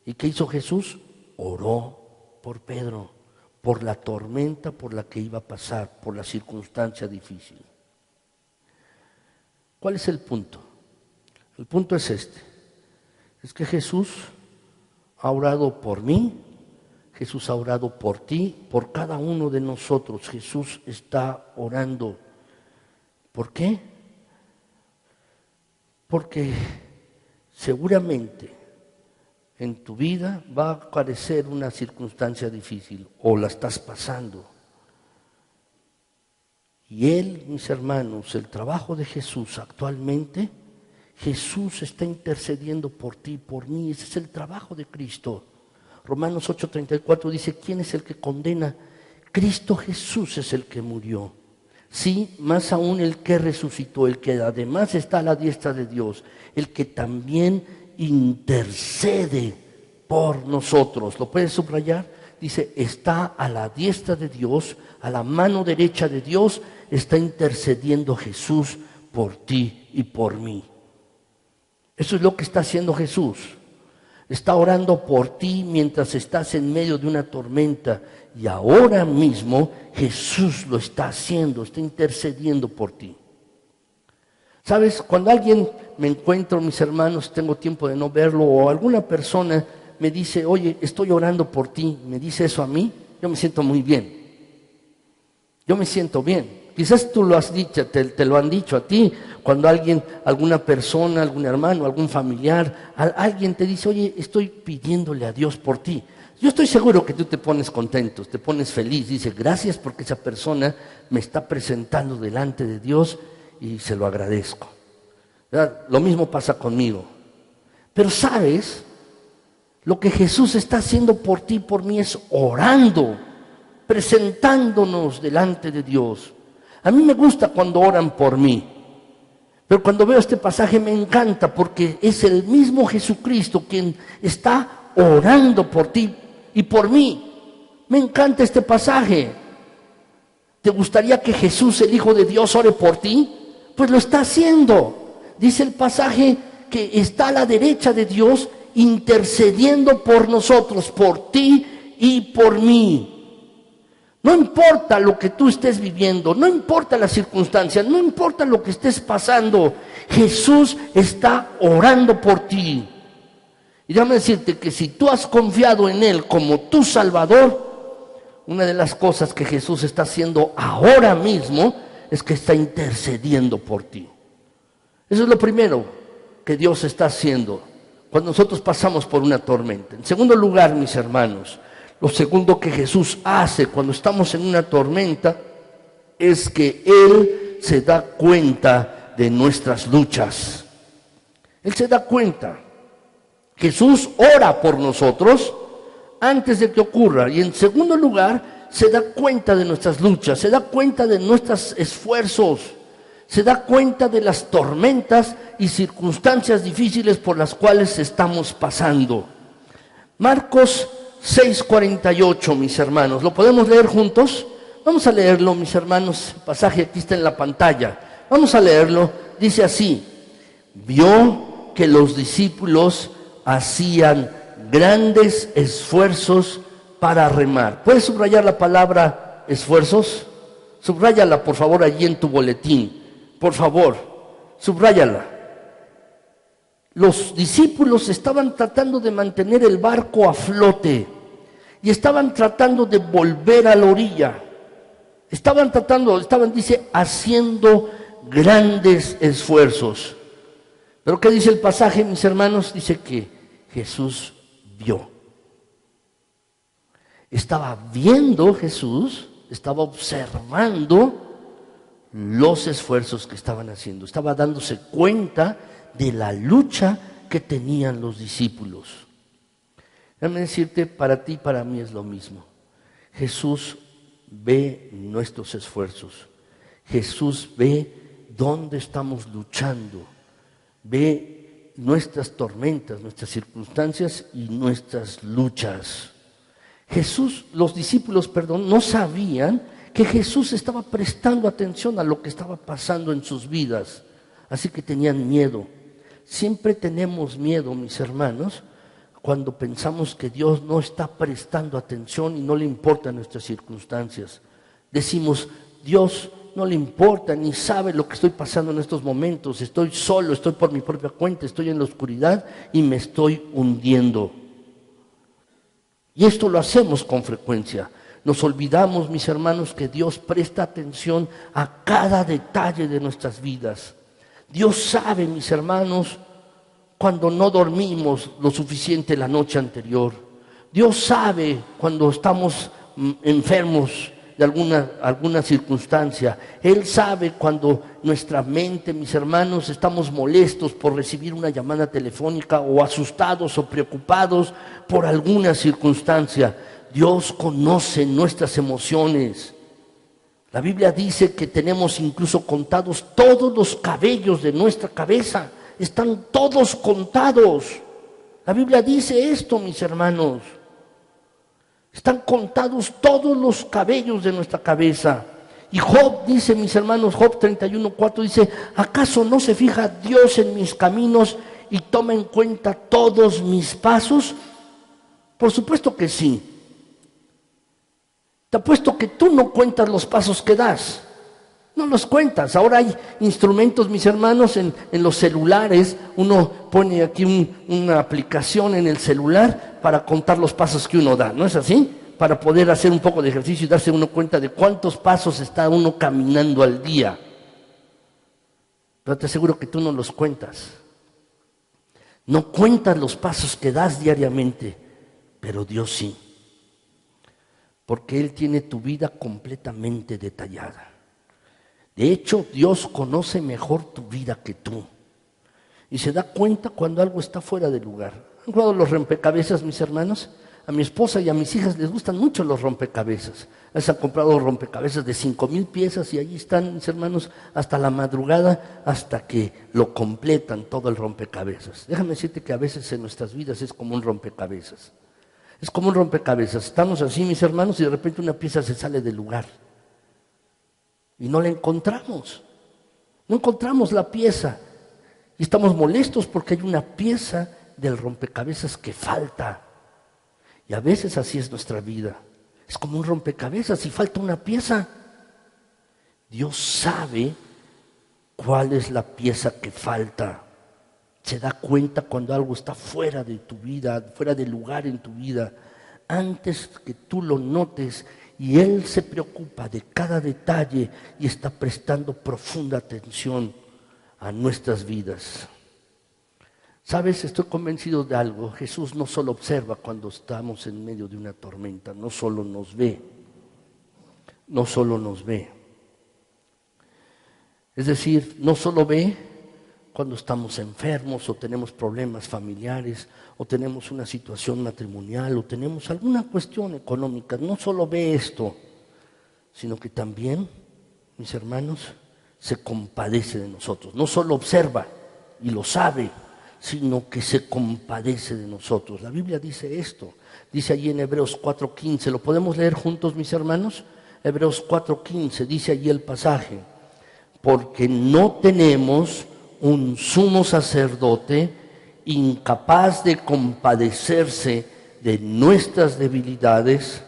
¿Y qué hizo Jesús? Oró por Pedro, por la tormenta por la que iba a pasar, por la circunstancia difícil. ¿Cuál es el punto? El punto es este, es que Jesús ha orado por mí, Jesús ha orado por ti, por cada uno de nosotros. Jesús está orando. ¿Por qué? Porque seguramente en tu vida va a aparecer una circunstancia difícil o la estás pasando. Y Él, mis hermanos, el trabajo de Jesús actualmente, Jesús está intercediendo por ti y por mí. Ese es el trabajo de Cristo. Romanos 8:34 dice, ¿quién es el que condena? Cristo Jesús es el que murió. Sí, más aún el que resucitó, el que además está a la diestra de Dios, el que también intercede por nosotros. ¿Lo puedes subrayar? Dice, está a la diestra de Dios, a la mano derecha de Dios, está intercediendo Jesús por ti y por mí. Eso es lo que está haciendo Jesús. Está orando por ti mientras estás en medio de una tormenta. Y ahora mismo Jesús lo está haciendo, está intercediendo por ti. ¿Sabes? Cuando alguien me encuentro, mis hermanos, tengo tiempo de no verlo, o alguna persona me dice, oye, estoy orando por ti, me dice eso a mí, yo me siento muy bien. Yo me siento bien. Quizás tú lo has dicho, te lo han dicho a ti, cuando alguien, alguna persona, algún hermano, algún familiar, alguien te dice, oye, estoy pidiéndole a Dios por ti. Yo estoy seguro que tú te pones contento, te pones feliz, dices, gracias porque esa persona me está presentando delante de Dios y se lo agradezco. ¿Verdad? Lo mismo pasa conmigo. Pero ¿sabes? Lo que Jesús está haciendo por ti y por mí es orando, presentándonos delante de Dios. A mí me gusta cuando oran por mí, pero cuando veo este pasaje me encanta porque es el mismo Jesucristo quien está orando por ti y por mí. Me encanta este pasaje. ¿Te gustaría que Jesús, el Hijo de Dios, ore por ti? Pues lo está haciendo. Dice el pasaje que está a la derecha de Dios intercediendo por nosotros, por ti y por mí. No importa lo que tú estés viviendo, no importa las circunstancias, no importa lo que estés pasando, Jesús está orando por ti. Y déjame decirte que si tú has confiado en Él como tu Salvador, una de las cosas que Jesús está haciendo ahora mismo es que está intercediendo por ti. Eso es lo primero que Dios está haciendo cuando nosotros pasamos por una tormenta. En segundo lugar, mis hermanos, lo segundo que Jesús hace cuando estamos en una tormenta es que Él se da cuenta de nuestras luchas. Él se da cuenta. Jesús ora por nosotros antes de que ocurra. Y en segundo lugar, se da cuenta de nuestras luchas, se da cuenta de nuestros esfuerzos, se da cuenta de las tormentas y circunstancias difíciles por las cuales estamos pasando. Marcos 6:48, mis hermanos. ¿Lo podemos leer juntos? Vamos a leerlo, mis hermanos. El pasaje aquí está en la pantalla. Vamos a leerlo. Dice así: vio que los discípulos hacían grandes esfuerzos para remar. ¿Puedes subrayar la palabra esfuerzos? Subráyala, por favor, allí en tu boletín. Por favor, subráyala. Los discípulos estaban tratando de mantener el barco a flote y estaban tratando de volver a la orilla. Estaban, dice, haciendo grandes esfuerzos. Pero ¿qué dice el pasaje, mis hermanos? Dice que Jesús vio. Estaba viendo Jesús, estaba observando los esfuerzos que estaban haciendo. Estaba dándose cuenta de la lucha que tenían los discípulos. Déjame decirte, para ti y para mí es lo mismo. Jesús ve nuestros esfuerzos. Jesús ve dónde estamos luchando. Ve nuestras tormentas, nuestras circunstancias y nuestras luchas. Los discípulos, no sabían que Jesús estaba prestando atención a lo que estaba pasando en sus vidas. Así que tenían miedo. Siempre tenemos miedo, mis hermanos, cuando pensamos que Dios no está prestando atención y no le importan nuestras circunstancias. Decimos, Dios no le importa ni sabe lo que estoy pasando en estos momentos. Estoy solo, estoy por mi propia cuenta, estoy en la oscuridad y me estoy hundiendo. Y esto lo hacemos con frecuencia. Nos olvidamos, mis hermanos, que Dios presta atención a cada detalle de nuestras vidas. Dios sabe, mis hermanos, cuando no dormimos lo suficiente la noche anterior. Dios sabe cuando estamos enfermos de alguna circunstancia. Él sabe cuando nuestra mente, mis hermanos, estamos molestos por recibir una llamada telefónica o asustados o preocupados por alguna circunstancia. Dios conoce nuestras emociones. La Biblia dice que tenemos incluso contados todos los cabellos de nuestra cabeza. Están todos contados. La Biblia dice esto, mis hermanos. Están contados todos los cabellos de nuestra cabeza. Y Job dice, mis hermanos, Job 31:4 dice, ¿acaso no se fija Dios en mis caminos y toma en cuenta todos mis pasos? Por supuesto que sí. Te apuesto que tú no cuentas los pasos que das. No los cuentas. Ahora hay instrumentos, mis hermanos, en los celulares. Uno pone aquí una aplicación en el celular para contar los pasos que uno da. ¿No es así? Para poder hacer un poco de ejercicio y darse uno cuenta de cuántos pasos está uno caminando al día. Pero te aseguro que tú no los cuentas. No cuentas los pasos que das diariamente, pero Dios sí. Porque Él tiene tu vida completamente detallada. De hecho, Dios conoce mejor tu vida que tú. Y se da cuenta cuando algo está fuera de lugar. ¿Han jugado los rompecabezas, mis hermanos? A mi esposa y a mis hijas les gustan mucho los rompecabezas. Les han comprado rompecabezas de 5,000 piezas y allí están, mis hermanos, hasta la madrugada, hasta que lo completan todo el rompecabezas. Déjame decirte que a veces en nuestras vidas es como un rompecabezas. Es como un rompecabezas. Estamos así, mis hermanos, y de repente una pieza se sale del lugar. Y no la encontramos. No encontramos la pieza. Y estamos molestos porque hay una pieza del rompecabezas que falta. Y a veces así es nuestra vida. Es como un rompecabezas y falta una pieza. Dios sabe cuál es la pieza que falta. Se da cuenta cuando algo está fuera de tu vida, fuera de lugar en tu vida, antes que tú lo notes, y Él se preocupa de cada detalle y está prestando profunda atención a nuestras vidas. ¿Sabes? Estoy convencido de algo. Jesús no solo observa cuando estamos en medio de una tormenta, no solo nos ve, no solo nos ve. Es decir, no solo ve cuando estamos enfermos o tenemos problemas familiares o tenemos una situación matrimonial o tenemos alguna cuestión económica. No solo ve esto, sino que también, mis hermanos, se compadece de nosotros. No solo observa y lo sabe, sino que se compadece de nosotros. La Biblia dice esto, dice allí en Hebreos 4:15. ¿Lo podemos leer juntos, mis hermanos? Hebreos 4:15, dice allí el pasaje. Porque no tenemos un sumo sacerdote incapaz de compadecerse de nuestras debilidades,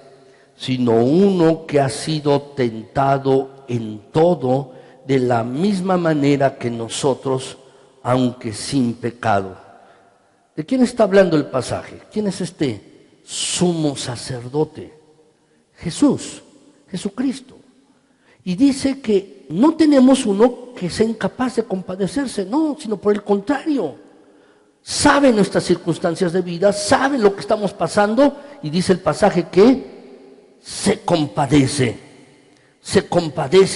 sino uno que ha sido tentado en todo de la misma manera que nosotros, aunque sin pecado. ¿De quién está hablando el pasaje? ¿Quién es este sumo sacerdote? Jesús, Jesucristo. Y dice que no tenemos uno que sea incapaz de compadecerse, no, sino por el contrario. Sabe nuestras circunstancias de vida, sabe lo que estamos pasando, y dice el pasaje que se compadece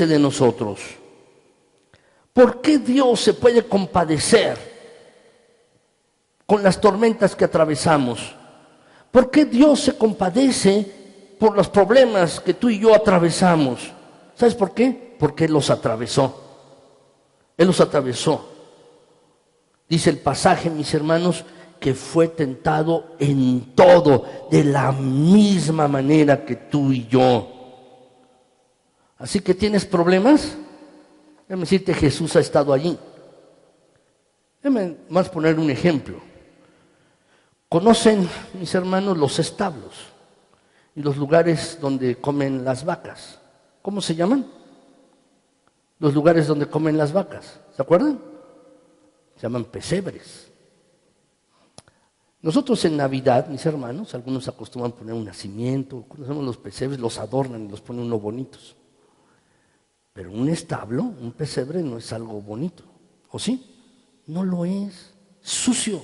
de nosotros. ¿Por qué Dios se puede compadecer con las tormentas que atravesamos? ¿Por qué Dios se compadece por los problemas que tú y yo atravesamos? ¿Sabes por qué? Porque Él los atravesó. Él los atravesó. Dice el pasaje, mis hermanos, que fue tentado en todo, de la misma manera que tú y yo. Así que tienes problemas. Déjame decirte, Jesús ha estado allí. Déjame más poner un ejemplo. ¿Conocen, mis hermanos, los establos y los lugares donde comen las vacas? ¿Cómo se llaman? Los lugares donde comen las vacas. ¿Se acuerdan? Se llaman pesebres. Nosotros en Navidad, mis hermanos, algunos acostumbran poner un nacimiento, conocemos los pesebres, los adornan y los ponen unos bonitos. Pero un establo, un pesebre, no es algo bonito. ¿O sí? No lo es. sucio.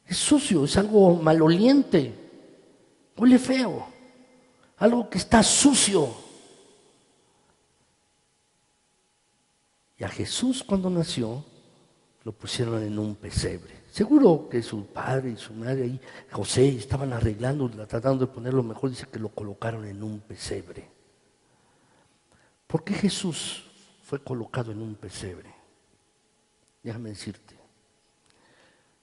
Es sucio, es algo maloliente, huele feo, algo que está sucio. Y a Jesús cuando nació lo pusieron en un pesebre. Seguro que su padre y su madre ahí, José, estaban arreglando, tratando de ponerlo mejor, dice que lo colocaron en un pesebre. ¿Por qué Jesús fue colocado en un pesebre? Déjame decirte,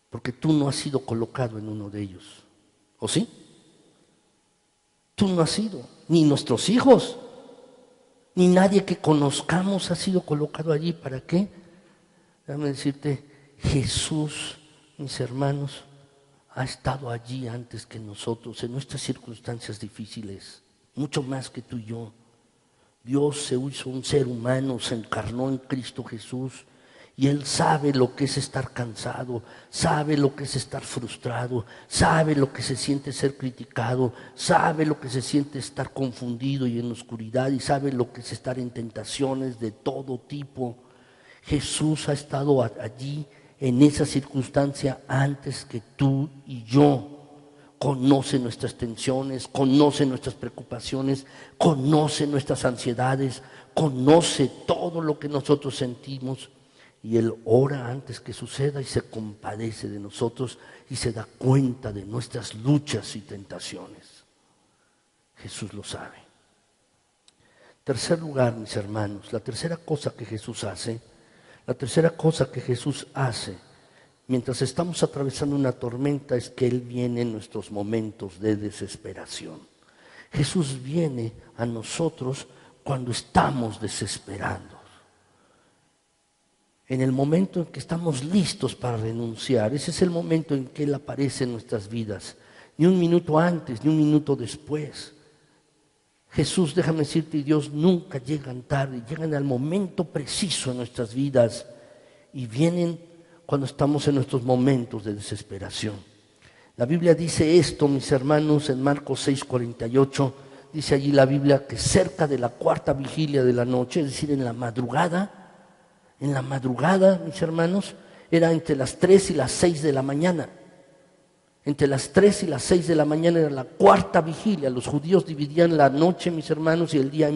porque tú no has sido colocado en uno de ellos, ¿o sí? Tú no has sido, ni nuestros hijos, ni nadie que conozcamos ha sido colocado allí. ¿Para qué? Déjame decirte, Jesús, mis hermanos, ha estado allí antes que nosotros, en nuestras circunstancias difíciles, mucho más que tú y yo. Dios se hizo un ser humano, se encarnó en Cristo Jesús, y Él sabe lo que es estar cansado, sabe lo que es estar frustrado, sabe lo que se siente ser criticado, sabe lo que se siente estar confundido y en oscuridad, y sabe lo que es estar en tentaciones de todo tipo. Jesús ha estado allí en esa circunstancia antes que tú y yo. Conoce nuestras tensiones, conoce nuestras preocupaciones, conoce nuestras ansiedades, conoce todo lo que nosotros sentimos. Y Él ora antes que suceda y se compadece de nosotros y se da cuenta de nuestras luchas y tentaciones. Jesús lo sabe. Tercer lugar, mis hermanos, la tercera cosa que Jesús hace mientras estamos atravesando una tormenta es que Él viene en nuestros momentos de desesperación. Jesús viene a nosotros cuando estamos desesperando. En el momento en que estamos listos para renunciar, ese es el momento en que Él aparece en nuestras vidas. Ni un minuto antes, ni un minuto después. Jesús, déjame decirte, y Dios nunca llegan tarde, llegan al momento preciso en nuestras vidas y vienen cuando estamos en nuestros momentos de desesperación. La Biblia dice esto, mis hermanos, en Marcos 6:48, dice allí la Biblia que cerca de la cuarta vigilia de la noche, es decir, en la madrugada, mis hermanos, era entre las 3 y las 6 de la mañana. Entre las 3 y las 6 de la mañana era la cuarta vigilia. Los judíos dividían la noche, mis hermanos, y el día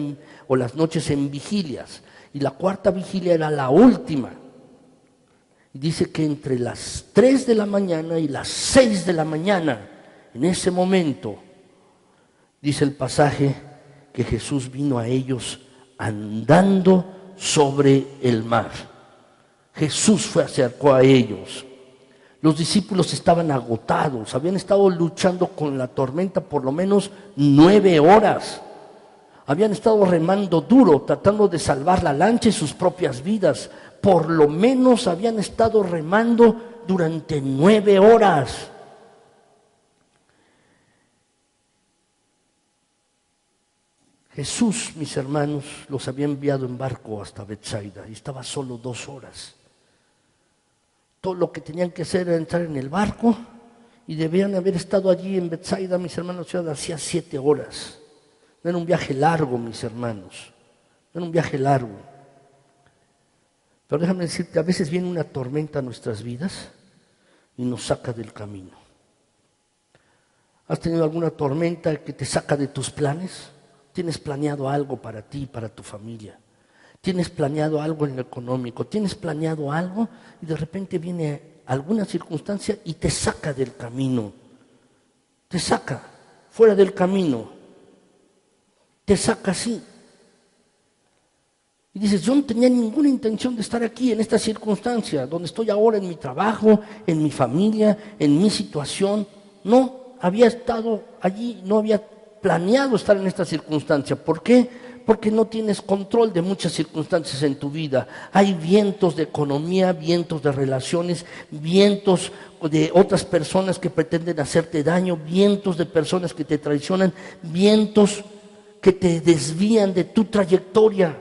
o las noches en vigilias. Y la cuarta vigilia era la última. Y dice que entre las 3 de la mañana y las 6 de la mañana, en ese momento, dice el pasaje, que Jesús vino a ellos andando sobre el mar. Jesús se acercó a ellos. Los discípulos estaban agotados, habían estado luchando con la tormenta por lo menos 9 horas. Habían estado remando duro, tratando de salvar la lancha y sus propias vidas. Por lo menos habían estado remando durante 9 horas. Jesús, mis hermanos, los había enviado en barco hasta Betsaida y estaba solo 2 horas. Todo lo que tenían que hacer era entrar en el barco y debían haber estado allí en Betsaida, mis hermanos, hacía 7 horas. No era un viaje largo, mis hermanos, no era un viaje largo. Pero déjame decirte, a veces viene una tormenta a nuestras vidas y nos saca del camino. ¿Has tenido alguna tormenta que te saca de tus planes? Tienes planeado algo para ti, para tu familia. Tienes planeado algo en lo económico. Tienes planeado algo y de repente viene alguna circunstancia y te saca del camino. Te saca fuera del camino. Te saca así. Y dices, yo no tenía ninguna intención de estar aquí en esta circunstancia, donde estoy ahora en mi trabajo, en mi familia, en mi situación. No había estado allí, no había planeado estar en esta circunstancia. ¿Por qué? Porque no tienes control de muchas circunstancias en tu vida. Hay vientos de economía, vientos de relaciones, vientos de otras personas que pretenden hacerte daño, vientos de personas que te traicionan, vientos que te desvían de tu trayectoria.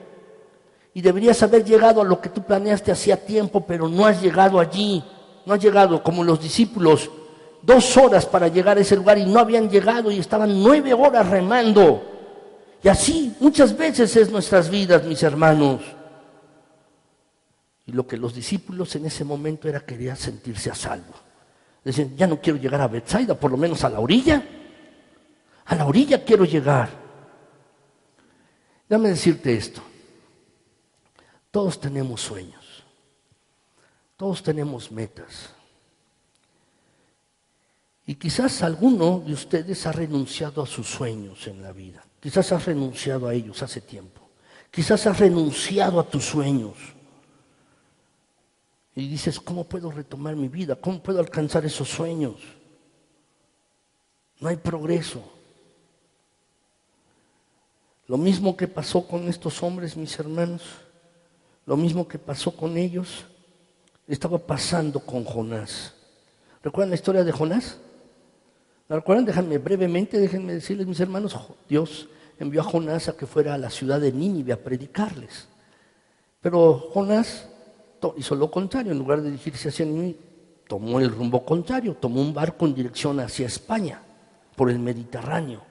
Y deberías haber llegado a lo que tú planeaste hacía tiempo, pero no has llegado allí. No has llegado como los discípulos. 2 horas para llegar a ese lugar y no habían llegado y estaban 9 horas remando. Y así muchas veces es nuestras vidas, mis hermanos. Y lo que los discípulos en ese momento era querer sentirse a salvo. Decían, ya no quiero llegar a Betsaida, por lo menos a la orilla. A la orilla quiero llegar. Déjame decirte esto. Todos tenemos sueños. Todos tenemos metas. Y quizás alguno de ustedes ha renunciado a sus sueños en la vida. Quizás has renunciado a ellos hace tiempo. Quizás has renunciado a tus sueños. Y dices, ¿cómo puedo retomar mi vida? ¿Cómo puedo alcanzar esos sueños? No hay progreso. Lo mismo que pasó con estos hombres, mis hermanos, lo mismo que pasó con ellos, estaba pasando con Jonás. ¿Recuerdan la historia de Jonás? ¿La recuerdan? Déjenme decirles, mis hermanos, Dios envió a Jonás a que fuera a la ciudad de Nínive a predicarles. Pero Jonás hizo lo contrario, en lugar de dirigirse hacia Nínive, tomó el rumbo contrario, tomó un barco en dirección hacia España, por el Mediterráneo.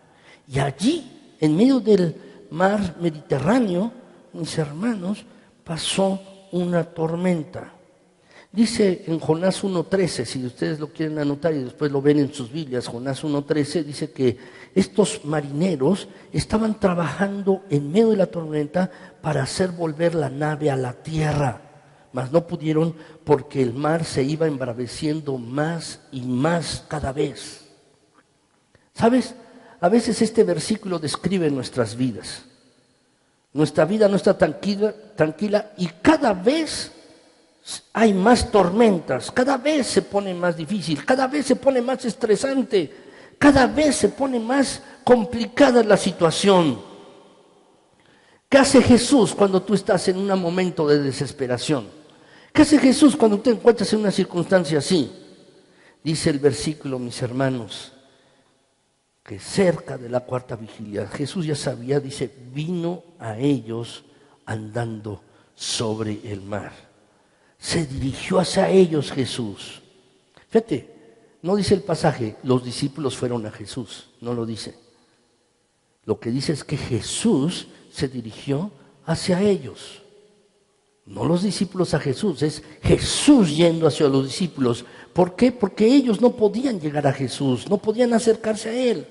Y allí, en medio del mar Mediterráneo, mis hermanos, pasó una tormenta. Dice en Jonás 1:13, si ustedes lo quieren anotar y después lo ven en sus Biblias, Jonás 1:13 dice que estos marineros estaban trabajando en medio de la tormenta para hacer volver la nave a la tierra, mas no pudieron porque el mar se iba embraveciendo más y más cada vez. ¿Sabes? A veces este versículo describe nuestras vidas. Nuestra vida no está tranquila y cada vez hay más tormentas, cada vez se pone más difícil, cada vez se pone más estresante, cada vez se pone más complicada la situación. ¿Qué hace Jesús cuando tú estás en un momento de desesperación? ¿Qué hace Jesús cuando te encuentras en una circunstancia así? Dice el versículo, mis hermanos, que cerca de la cuarta vigilia, Jesús ya sabía, dice, vino a ellos andando sobre el mar. Se dirigió hacia ellos Jesús. Fíjate, no dice el pasaje, los discípulos fueron a Jesús, no lo dice. Lo que dice es que Jesús se dirigió hacia ellos. No los discípulos a Jesús, es Jesús yendo hacia los discípulos. ¿Por qué? Porque ellos no podían llegar a Jesús, no podían acercarse a Él.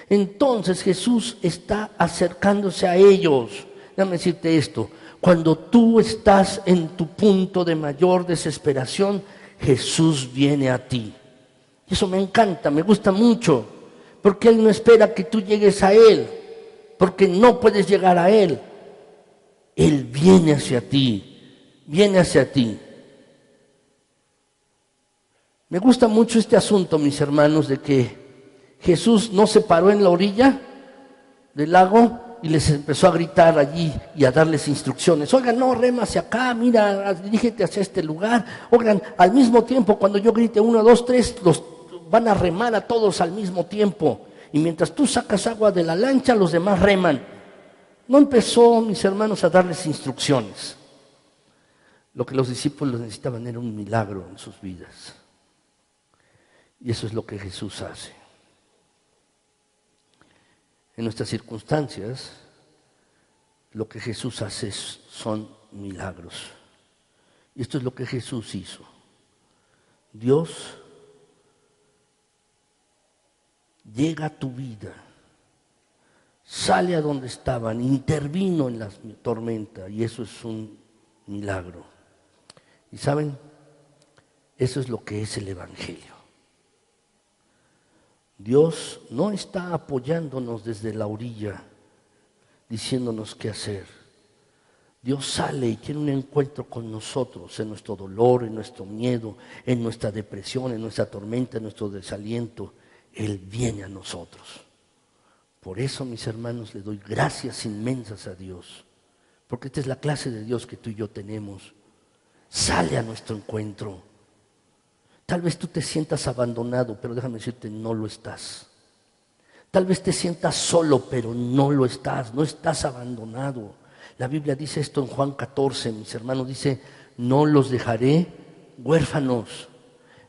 Entonces Jesús está acercándose a ellos. Déjame decirte esto, cuando tú estás en tu punto de mayor desesperación, Jesús viene a ti. Y eso me encanta, me gusta mucho, porque Él no espera que tú llegues a Él, porque no puedes llegar a Él. Él viene hacia ti, viene hacia ti. Me gusta mucho este asunto, mis hermanos, de que Jesús no se paró en la orilla del lago y les empezó a gritar allí y a darles instrucciones. Oigan, no, rema hacia acá, mira, dirígete hacia este lugar. Oigan, al mismo tiempo, cuando yo grite 1, 2, 3, los van a remar a todos al mismo tiempo. Y mientras tú sacas agua de la lancha, los demás reman. No empezó, mis hermanos, a darles instrucciones. Lo que los discípulos necesitaban era un milagro en sus vidas. Y eso es lo que Jesús hace. En nuestras circunstancias, lo que Jesús hace son milagros. Y esto es lo que Jesús hizo. Dios llega a tu vida, sale a donde estaban, intervino en la tormenta, y eso es un milagro. ¿Y saben? Eso es lo que es el Evangelio. Dios no está apoyándonos desde la orilla, diciéndonos qué hacer. Dios sale y tiene un encuentro con nosotros en nuestro dolor, en nuestro miedo, en nuestra depresión, en nuestra tormenta, en nuestro desaliento. Él viene a nosotros. Por eso, mis hermanos, le doy gracias inmensas a Dios, porque esta es la clase de Dios que tú y yo tenemos. Sale a nuestro encuentro. Tal vez tú te sientas abandonado, pero déjame decirte, no lo estás. Tal vez te sientas solo, pero no lo estás, no estás abandonado. La Biblia dice esto en Juan 14, mis hermanos, dice, no los dejaré huérfanos,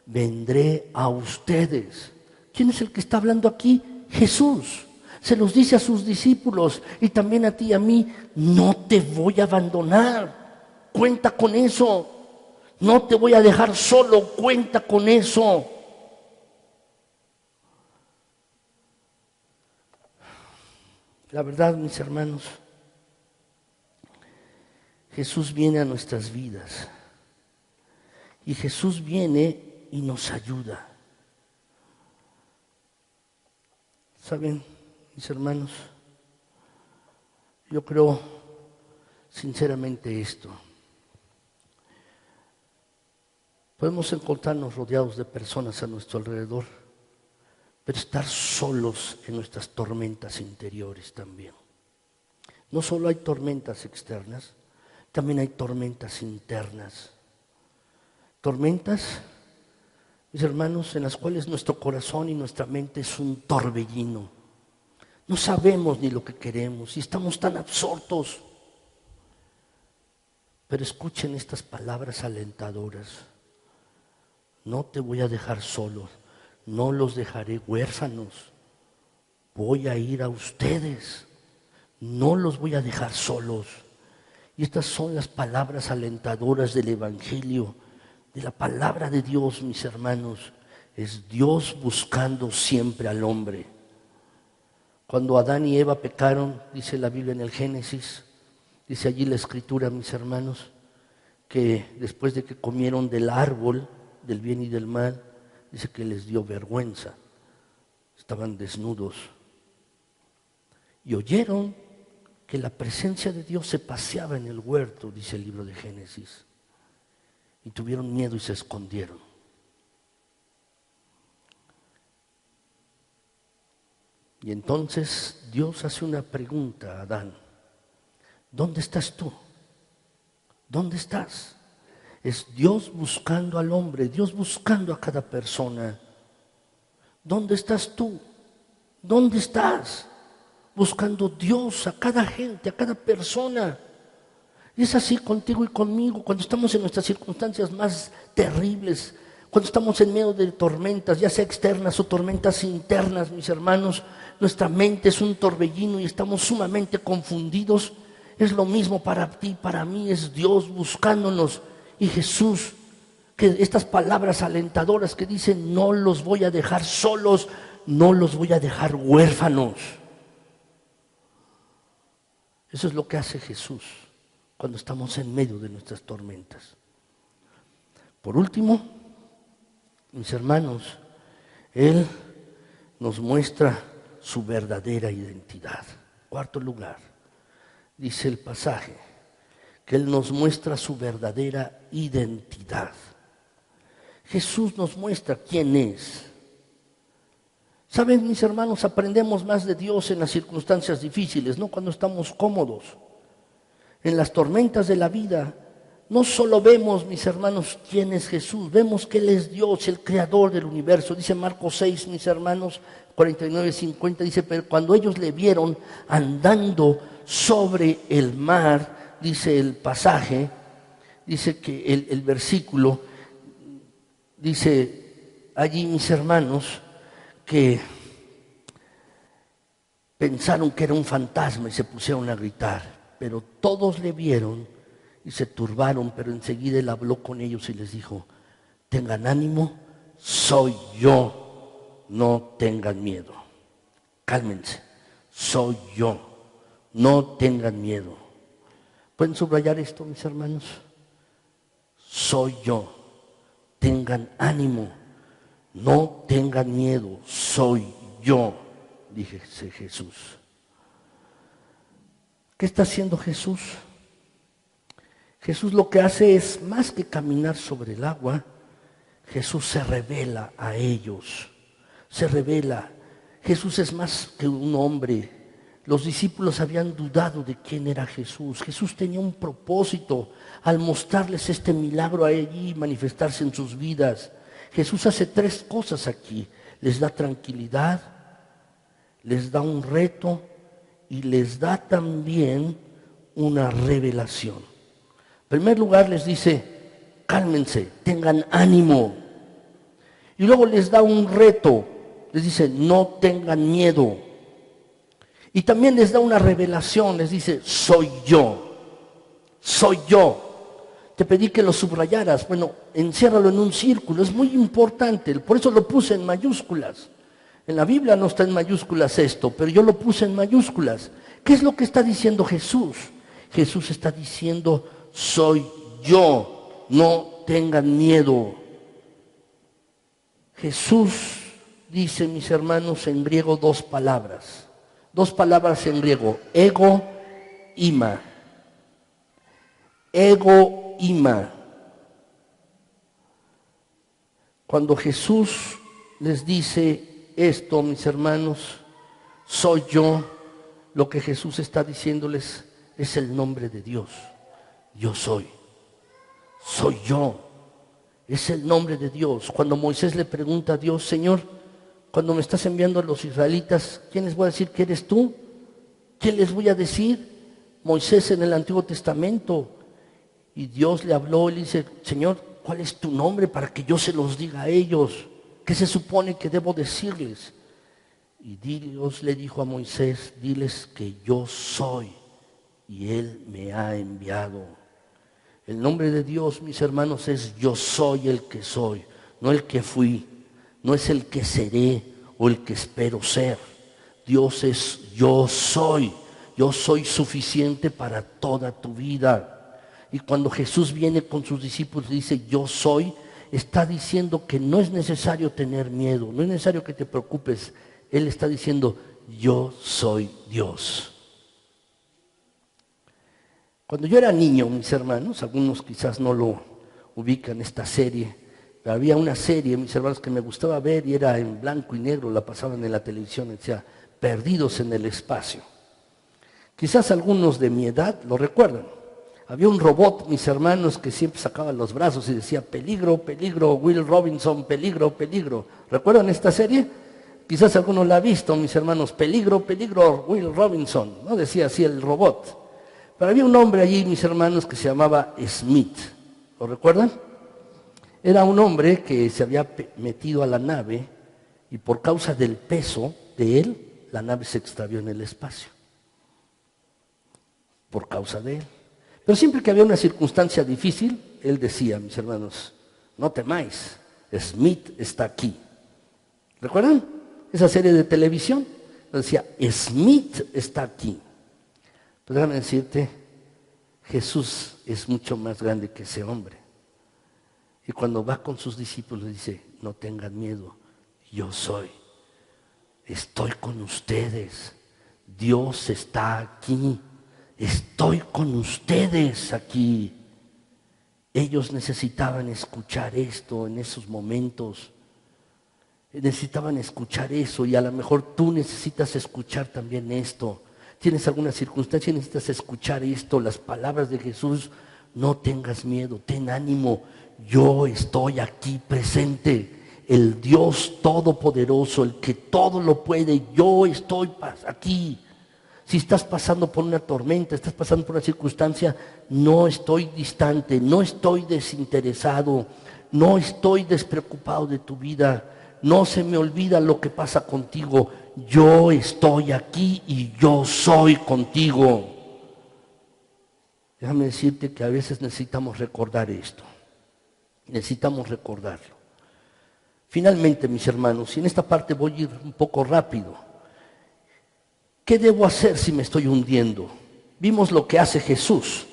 vendré a ustedes. ¿Quién es el que está hablando aquí? Jesús. Se los dice a sus discípulos y también a ti y a mí, no te voy a abandonar, cuenta con eso. No te voy a dejar solo, cuenta con eso. La verdad, mis hermanos, Jesús viene a nuestras vidas y Jesús viene y nos ayuda. ¿Saben, mis hermanos? Yo creo sinceramente esto. Podemos encontrarnos rodeados de personas a nuestro alrededor, pero estar solos en nuestras tormentas interiores también. No solo hay tormentas externas, también hay tormentas internas. Tormentas, mis hermanos, en las cuales nuestro corazón y nuestra mente es un torbellino. No sabemos ni lo que queremos y estamos tan absortos. Pero escuchen estas palabras alentadoras. No te voy a dejar solos, no los dejaré huérfanos. Voy a ir a ustedes, no los voy a dejar solos. Y estas son las palabras alentadoras del Evangelio, de la palabra de Dios, mis hermanos. Es Dios buscando siempre al hombre. Cuando Adán y Eva pecaron, dice la Biblia en el Génesis, dice allí la Escritura, mis hermanos, que después de que comieron del árbol del bien y del mal, dice que les dio vergüenza, estaban desnudos y oyeron que la presencia de Dios se paseaba en el huerto, dice el libro de Génesis, y tuvieron miedo y se escondieron. Y entonces Dios hace una pregunta a Adán: ¿dónde estás tú? ¿Dónde estás? Es Dios buscando al hombre, Dios buscando a cada persona. ¿Dónde estás tú? ¿Dónde estás? Buscando Dios a cada gente, a cada persona. Y es así contigo y conmigo, cuando estamos en nuestras circunstancias más terribles, cuando estamos en medio de tormentas, ya sea externas o tormentas internas, mis hermanos, nuestra mente es un torbellino y estamos sumamente confundidos. Es lo mismo para ti, para mí, es Dios buscándonos. Y Jesús, que estas palabras alentadoras que dicen: no los voy a dejar solos, no los voy a dejar huérfanos. Eso es lo que hace Jesús cuando estamos en medio de nuestras tormentas. Por último, mis hermanos, Él nos muestra su verdadera identidad. Cuarto lugar, dice el pasaje, que Él nos muestra su verdadera identidad. Jesús nos muestra quién es. ¿Saben, mis hermanos? Aprendemos más de Dios en las circunstancias difíciles, no cuando estamos cómodos. En las tormentas de la vida, no solo vemos, mis hermanos, quién es Jesús, vemos que Él es Dios, el creador del universo. Dice Marcos 6, mis hermanos, 49-50, dice: pero cuando ellos le vieron andando sobre el mar, dice el pasaje, dice que el versículo, dice allí, mis hermanos, que pensaron que era un fantasma y se pusieron a gritar. Pero todos le vieron y se turbaron, pero enseguida Él habló con ellos y les dijo: tengan ánimo, soy yo, no tengan miedo. Cálmense, soy yo, no tengan miedo. ¿Pueden subrayar esto, mis hermanos? Soy yo, tengan ánimo, no tengan miedo, soy yo, dice Jesús. ¿Qué está haciendo Jesús? Jesús lo que hace es, más que caminar sobre el agua, Jesús se revela a ellos, se revela. Jesús es más que un hombre. Los discípulos habían dudado de quién era Jesús. Jesús tenía un propósito al mostrarles este milagro allí y manifestarse en sus vidas. Jesús hace tres cosas aquí: les da tranquilidad, les da un reto y les da también una revelación. En primer lugar les dice: cálmense, tengan ánimo. Y luego les da un reto, les dice: no tengan miedo. Y también les da una revelación, les dice: soy yo, soy yo. Te pedí que lo subrayaras. Bueno, enciérralo en un círculo, es muy importante, por eso lo puse en mayúsculas. En la Biblia no está en mayúsculas esto, pero yo lo puse en mayúsculas. ¿Qué es lo que está diciendo Jesús? Jesús está diciendo, soy yo, no tengan miedo. Jesús dice, mis hermanos, en griego dos palabras en griego, ego, ima. Ego, ima. Cuando Jesús les dice esto, mis hermanos, soy yo, lo que Jesús está diciéndoles es el nombre de Dios. Yo soy yo, es el nombre de Dios. Cuando Moisés le pregunta a Dios, Señor, cuando me estás enviando a los israelitas, ¿quién les voy a decir que eres tú? ¿Quién les voy a decir? Moisés en el Antiguo Testamento. Y Dios le habló y le dice, Señor, ¿cuál es tu nombre para que yo se los diga a ellos? ¿Qué se supone que debo decirles? Y Dios le dijo a Moisés, diles que yo soy y Él me ha enviado. El nombre de Dios, mis hermanos, es yo soy el que soy, no el que fui, no es el que seré o el que espero ser. Dios es yo soy suficiente para toda tu vida. Y cuando Jesús viene con sus discípulos y dice yo soy, está diciendo que no es necesario tener miedo, no es necesario que te preocupes. Él está diciendo yo soy Dios. Cuando yo era niño, mis hermanos, algunos quizás no lo ubican esta serie, pero había una serie, mis hermanos, que me gustaba ver y era en blanco y negro, la pasaban en la televisión, decía Perdidos en el Espacio. Quizás algunos de mi edad lo recuerdan. Había un robot, mis hermanos, que siempre sacaba los brazos y decía peligro, peligro, Will Robinson, peligro, peligro. ¿Recuerdan esta serie? Quizás alguno la ha visto, mis hermanos, peligro, peligro, Will Robinson, ¿no? Decía así el robot. Pero había un hombre allí, mis hermanos, que se llamaba Smith. ¿Lo recuerdan? Era un hombre que se había metido a la nave y por causa del peso de él, la nave se extravió en el espacio. Por causa de él. Pero siempre que había una circunstancia difícil, él decía, mis hermanos, no temáis, Smith está aquí. ¿Recuerdan esa serie de televisión? Decía, Smith está aquí. Pues déjame decirte, Jesús es mucho más grande que ese hombre. Y cuando va con sus discípulos dice, no tengan miedo, yo soy. Estoy con ustedes. Dios está aquí. Estoy con ustedes aquí. Ellos necesitaban escuchar esto en esos momentos. Necesitaban escuchar eso y a lo mejor tú necesitas escuchar también esto. Tienes alguna circunstancia y necesitas escuchar esto, las palabras de Jesús. No tengas miedo, ten ánimo. Yo estoy aquí presente. El Dios Todopoderoso, el que todo lo puede, yo estoy aquí. Si estás pasando por una tormenta, estás pasando por una circunstancia, no estoy distante, no estoy desinteresado, no estoy despreocupado de tu vida, no se me olvida lo que pasa contigo. Yo estoy aquí y yo soy contigo. Déjame decirte que a veces necesitamos recordar esto, necesitamos recordarlo. Finalmente, mis hermanos, y en esta parte voy a ir un poco rápido. ¿Qué debo hacer si me estoy hundiendo? Vimos lo que hace Jesús,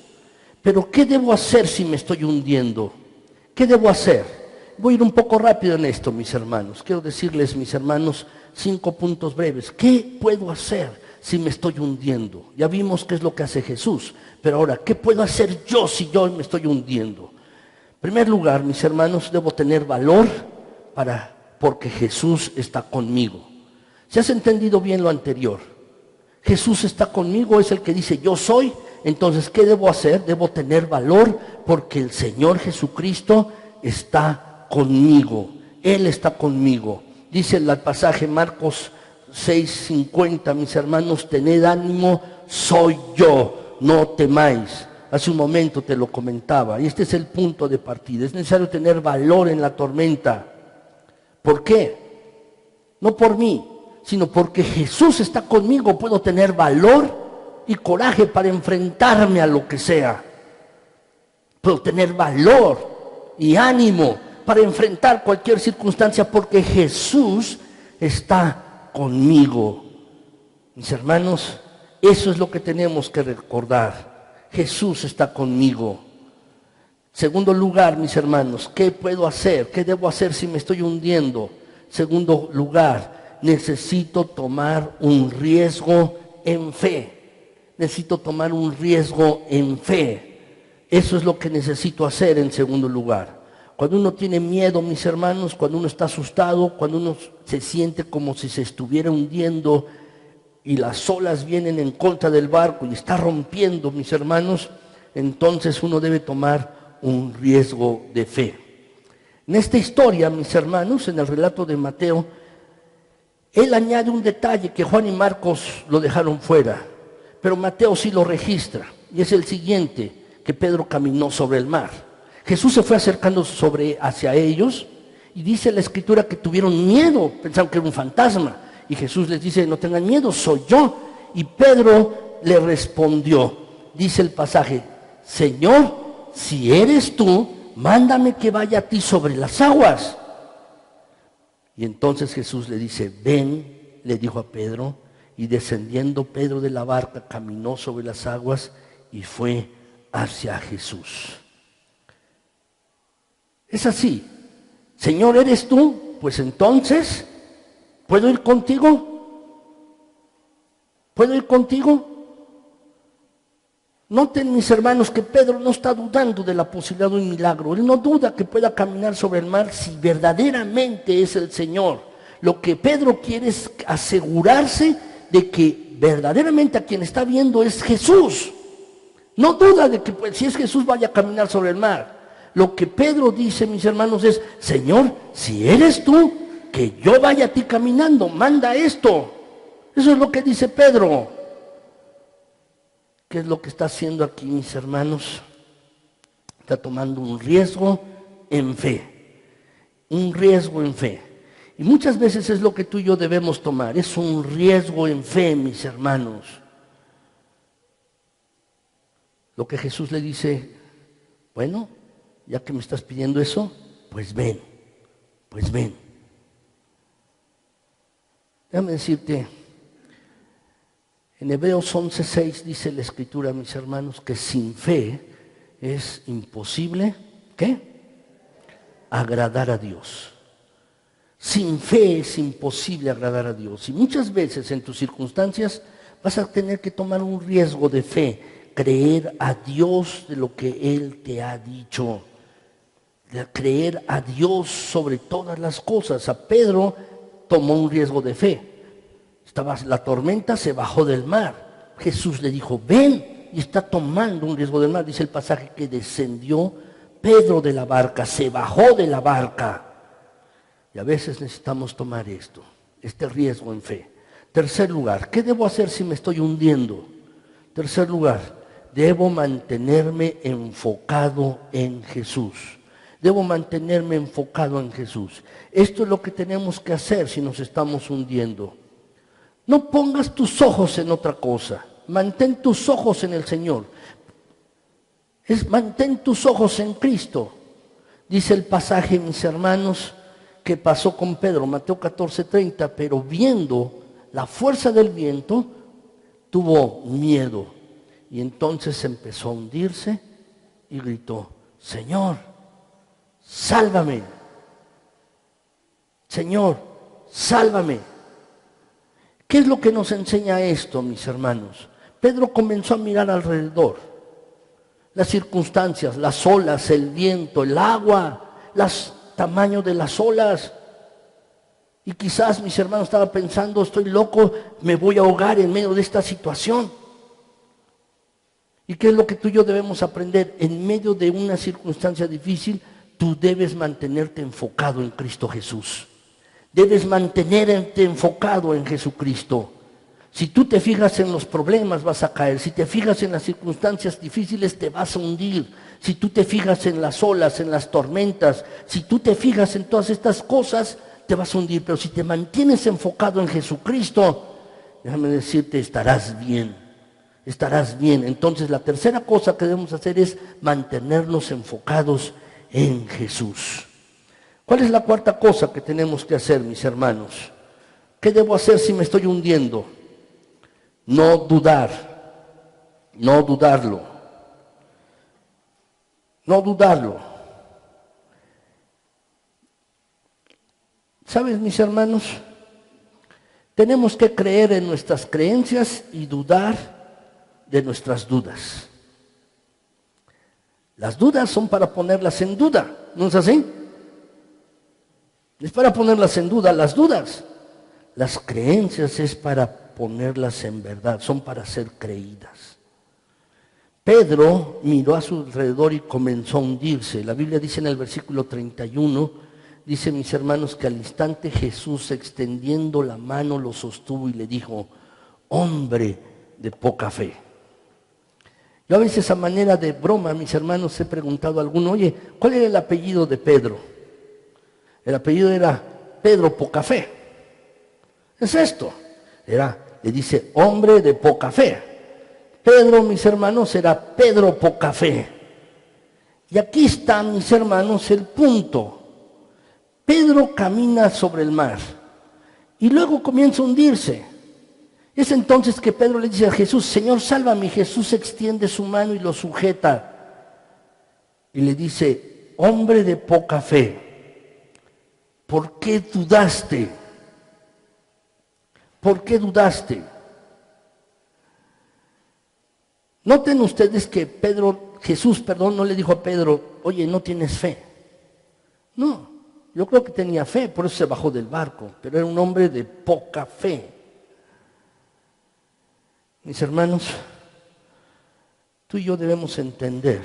pero ¿qué debo hacer si me estoy hundiendo? ¿Qué debo hacer? Voy a ir un poco rápido en esto, mis hermanos. Quiero decirles, mis hermanos, 5 puntos breves. ¿Qué puedo hacer si me estoy hundiendo? Ya vimos qué es lo que hace Jesús, pero ahora, ¿qué puedo hacer yo si yo me estoy hundiendo? En primer lugar, mis hermanos, debo tener valor porque Jesús está conmigo. ¿Se has entendido bien lo anterior? Jesús está conmigo, es el que dice yo soy. Entonces, ¿qué debo hacer? Debo tener valor porque el Señor Jesucristo está conmigo. Él está conmigo. Dice el pasaje Marcos 6:50, mis hermanos, tened ánimo, soy yo, no temáis. Hace un momento te lo comentaba y este es el punto de partida. Es necesario tener valor en la tormenta. ¿Por qué? No por mí, sino porque Jesús está conmigo. Puedo tener valor y coraje para enfrentarme a lo que sea. Puedo tener valor y ánimo para enfrentar cualquier circunstancia porque Jesús está conmigo. Mis hermanos, eso es lo que tenemos que recordar. Jesús está conmigo. Segundo lugar, mis hermanos, ¿qué puedo hacer? ¿Qué debo hacer si me estoy hundiendo? Segundo lugar, necesito tomar un riesgo en fe. Necesito tomar un riesgo en fe. Eso es lo que necesito hacer en segundo lugar. Cuando uno tiene miedo, mis hermanos, cuando uno está asustado, cuando uno se siente como si se estuviera hundiendo y las olas vienen en contra del barco y está rompiendo, mis hermanos, entonces uno debe tomar un riesgo de fe. En esta historia, mis hermanos, en el relato de Mateo, él añade un detalle que Juan y Marcos lo dejaron fuera, pero Mateo sí lo registra, y es el siguiente, que Pedro caminó sobre el mar. Jesús se fue acercando hacia ellos, y dice la Escritura que tuvieron miedo, pensaron que era un fantasma, y Jesús les dice, no tengan miedo, soy yo. Y Pedro le respondió, dice el pasaje, Señor, si eres tú, mándame que vaya a ti sobre las aguas. Y entonces Jesús le dice, ven, le dijo a Pedro, y descendiendo Pedro de la barca, caminó sobre las aguas y fue hacia Jesús. Es así, Señor, ¿eres tú? Pues entonces, ¿puedo ir contigo? ¿Puedo ir contigo? Noten, mis hermanos, que Pedro no está dudando de la posibilidad de un milagro. Él no duda que pueda caminar sobre el mar si verdaderamente es el Señor. Lo que Pedro quiere es asegurarse de que verdaderamente a quien está viendo es Jesús. No duda de que si es Jesús vaya a caminar sobre el mar. Lo que Pedro dice, mis hermanos, es, Señor, si eres tú, que yo vaya a ti caminando, manda esto. Eso es lo que dice Pedro. ¿Qué es lo que está haciendo aquí, mis hermanos? Está tomando un riesgo en fe. Un riesgo en fe. Y muchas veces es lo que tú y yo debemos tomar. Es un riesgo en fe, mis hermanos. Lo que Jesús le dice, bueno, ya que me estás pidiendo eso, pues ven, pues ven. Déjame decirte, en Hebreos 11:6 dice la Escritura, mis hermanos, que sin fe es imposible, ¿qué? Agradar a Dios. Sin fe es imposible agradar a Dios. Y muchas veces en tus circunstancias vas a tener que tomar un riesgo de fe, creer a Dios de lo que Él te ha dicho, de creer a Dios sobre todas las cosas. A Pedro tomó un riesgo de fe. Estaba la tormenta, se bajó del mar. Jesús le dijo, ven, y está tomando un riesgo del mar. Dice el pasaje que descendió Pedro de la barca, se bajó de la barca. Y a veces necesitamos tomar este riesgo en fe. Tercer lugar, ¿qué debo hacer si me estoy hundiendo? Tercer lugar, debo mantenerme enfocado en Jesús. Debo mantenerme enfocado en Jesús. Esto es lo que tenemos que hacer si nos estamos hundiendo. No pongas tus ojos en otra cosa. Mantén tus ojos en el Señor. Mantén tus ojos en Cristo. Dice el pasaje, mis hermanos, que pasó con Pedro, Mateo 14:30, pero viendo la fuerza del viento, tuvo miedo. Y entonces empezó a hundirse y gritó, Señor, sálvame. Señor, sálvame. ¿Qué es lo que nos enseña esto, mis hermanos? Pedro comenzó a mirar alrededor. Las circunstancias, las olas, el viento, el agua, los tamaños de las olas. Y quizás, mis hermanos, estaba pensando, estoy loco, me voy a ahogar en medio de esta situación. ¿Y qué es lo que tú y yo debemos aprender? En medio de una circunstancia difícil, tú debes mantenerte enfocado en Cristo Jesús. Debes mantenerte enfocado en Jesucristo. Si tú te fijas en los problemas, vas a caer. Si te fijas en las circunstancias difíciles, te vas a hundir. Si tú te fijas en las olas, en las tormentas, si tú te fijas en todas estas cosas, te vas a hundir. Pero si te mantienes enfocado en Jesucristo, déjame decirte, estarás bien. estarás bien. Entonces la tercera cosa que debemos hacer es mantenernos enfocados en Jesús. ¿Cuál es la cuarta cosa que tenemos que hacer, mis hermanos? ¿Qué debo hacer si me estoy hundiendo? No dudar, no dudarlo, no dudarlo. ¿Sabes, mis hermanos? Tenemos que creer en nuestras creencias y dudar de nuestras dudas. Las dudas son para ponerlas en duda, ¿no es así? Es para ponerlas en duda las dudas. Las creencias es para ponerlas en verdad, son para ser creídas. Pedro miró a su alrededor y comenzó a hundirse. La Biblia dice en el versículo 31, dice, mis hermanos, que al instante Jesús, extendiendo la mano, lo sostuvo y le dijo, hombre de poca fe. Yo a veces a manera de broma, mis hermanos, he preguntado a alguno, oye, ¿cuál era el apellido de Pedro? El apellido era Pedro Poca Fe. Es esto. Le dice, hombre de poca fe. Pedro, mis hermanos, era Pedro Poca Fe. Y aquí está, mis hermanos, el punto. Pedro camina sobre el mar y luego comienza a hundirse. Es entonces que Pedro le dice a Jesús, Señor, sálvame. Jesús extiende su mano y lo sujeta. Y le dice, hombre de poca fe, ¿por qué dudaste? ¿Por qué dudaste? Noten ustedes que Jesús, no le dijo a Pedro, oye, no tienes fe. No, yo creo que tenía fe, por eso se bajó del barco, pero era un hombre de poca fe. Mis hermanos, tú y yo debemos entender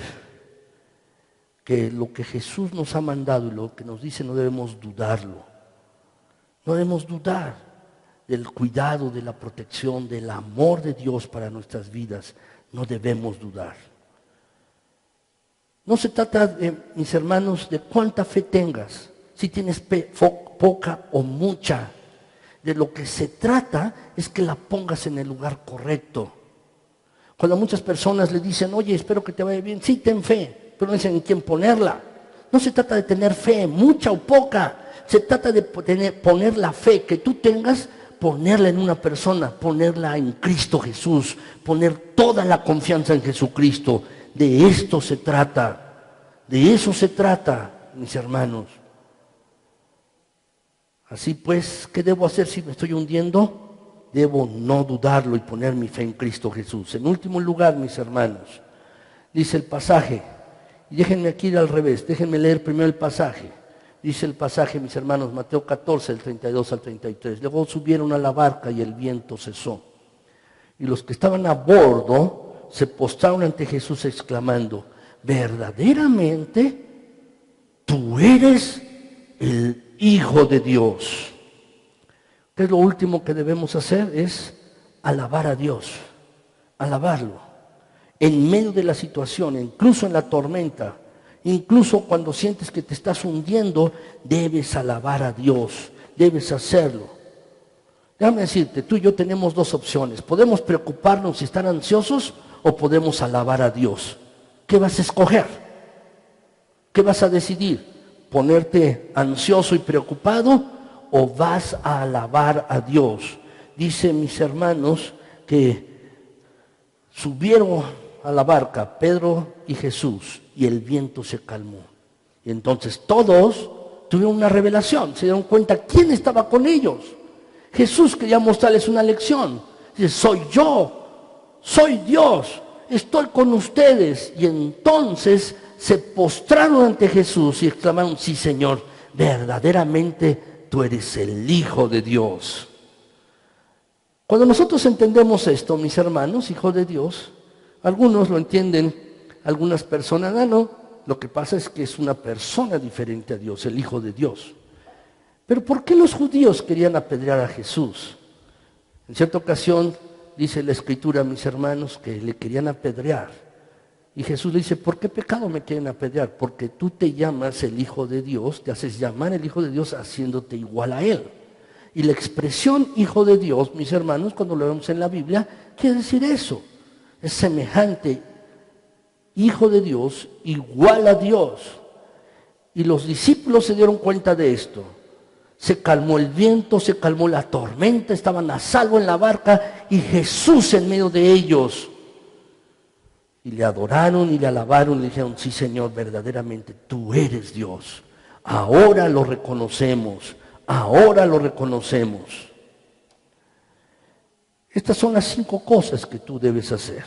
que lo que Jesús nos ha mandado y lo que nos dice no debemos dudarlo. No debemos dudar del cuidado, de la protección, del amor de Dios para nuestras vidas. No debemos dudar. No se trata, mis hermanos, de cuánta fe tengas, si tienes poca o mucha. De lo que se trata es que la pongas en el lugar correcto. Cuando muchas personas le dicen, oye, espero que te vaya bien, sí, ten fe, pero no dicen en quién ponerla. No se trata de tener fe, mucha o poca. Se trata de poner la fe que tú tengas, ponerla en una persona, ponerla en Cristo Jesús, poner toda la confianza en Jesucristo. De esto se trata, de eso se trata, mis hermanos. Así pues, ¿qué debo hacer si me estoy hundiendo? Debo no dudarlo y poner mi fe en Cristo Jesús. En último lugar, mis hermanos, dice el pasaje, y déjenme aquí ir al revés, déjenme leer primero el pasaje. Dice el pasaje, mis hermanos, Mateo 14, del 32 al 33. Luego subieron a la barca y el viento cesó. Y los que estaban a bordo se postraron ante Jesús exclamando, verdaderamente tú eres el Hijo de Dios. ¿Qué es lo último que debemos hacer? Es alabar a Dios, alabarlo. En medio de la situación, incluso en la tormenta, incluso cuando sientes que te estás hundiendo, debes alabar a Dios, debes hacerlo. Déjame decirte, tú y yo tenemos dos opciones. Podemos preocuparnos y estar ansiosos o podemos alabar a Dios. ¿Qué vas a escoger? ¿Qué vas a decidir? ¿Ponerte ansioso y preocupado o vas a alabar a Dios? Dice, mis hermanos, que subieron a la barca Pedro y Jesús y el viento se calmó. Y entonces todos tuvieron una revelación, se dieron cuenta quién estaba con ellos. Jesús quería mostrarles una lección. Dice, soy yo, soy Dios, estoy con ustedes. Y entonces se postraron ante Jesús y exclamaron, sí, Señor, verdaderamente tú eres el Hijo de Dios. Cuando nosotros entendemos esto, mis hermanos, Hijo de Dios, algunos lo entienden, algunas personas, no, lo que pasa es que es una persona diferente a Dios, el Hijo de Dios. Pero ¿por qué los judíos querían apedrear a Jesús? En cierta ocasión, dice la Escritura, mis hermanos, que le querían apedrear. Y Jesús le dice, ¿por qué pecado me quieren apedrear? Porque tú te llamas el Hijo de Dios, te haces llamar el Hijo de Dios haciéndote igual a Él. Y la expresión Hijo de Dios, mis hermanos, cuando lo vemos en la Biblia, quiere decir eso. es semejante, hijo de Dios, igual a Dios. Y los discípulos se dieron cuenta de esto. Se calmó el viento, se calmó la tormenta, estaban a salvo en la barca y Jesús en medio de ellos. Y le adoraron y le alabaron y le dijeron, sí Señor, verdaderamente tú eres Dios. Ahora lo reconocemos, ahora lo reconocemos. Estas son las 5 cosas que tú debes hacer.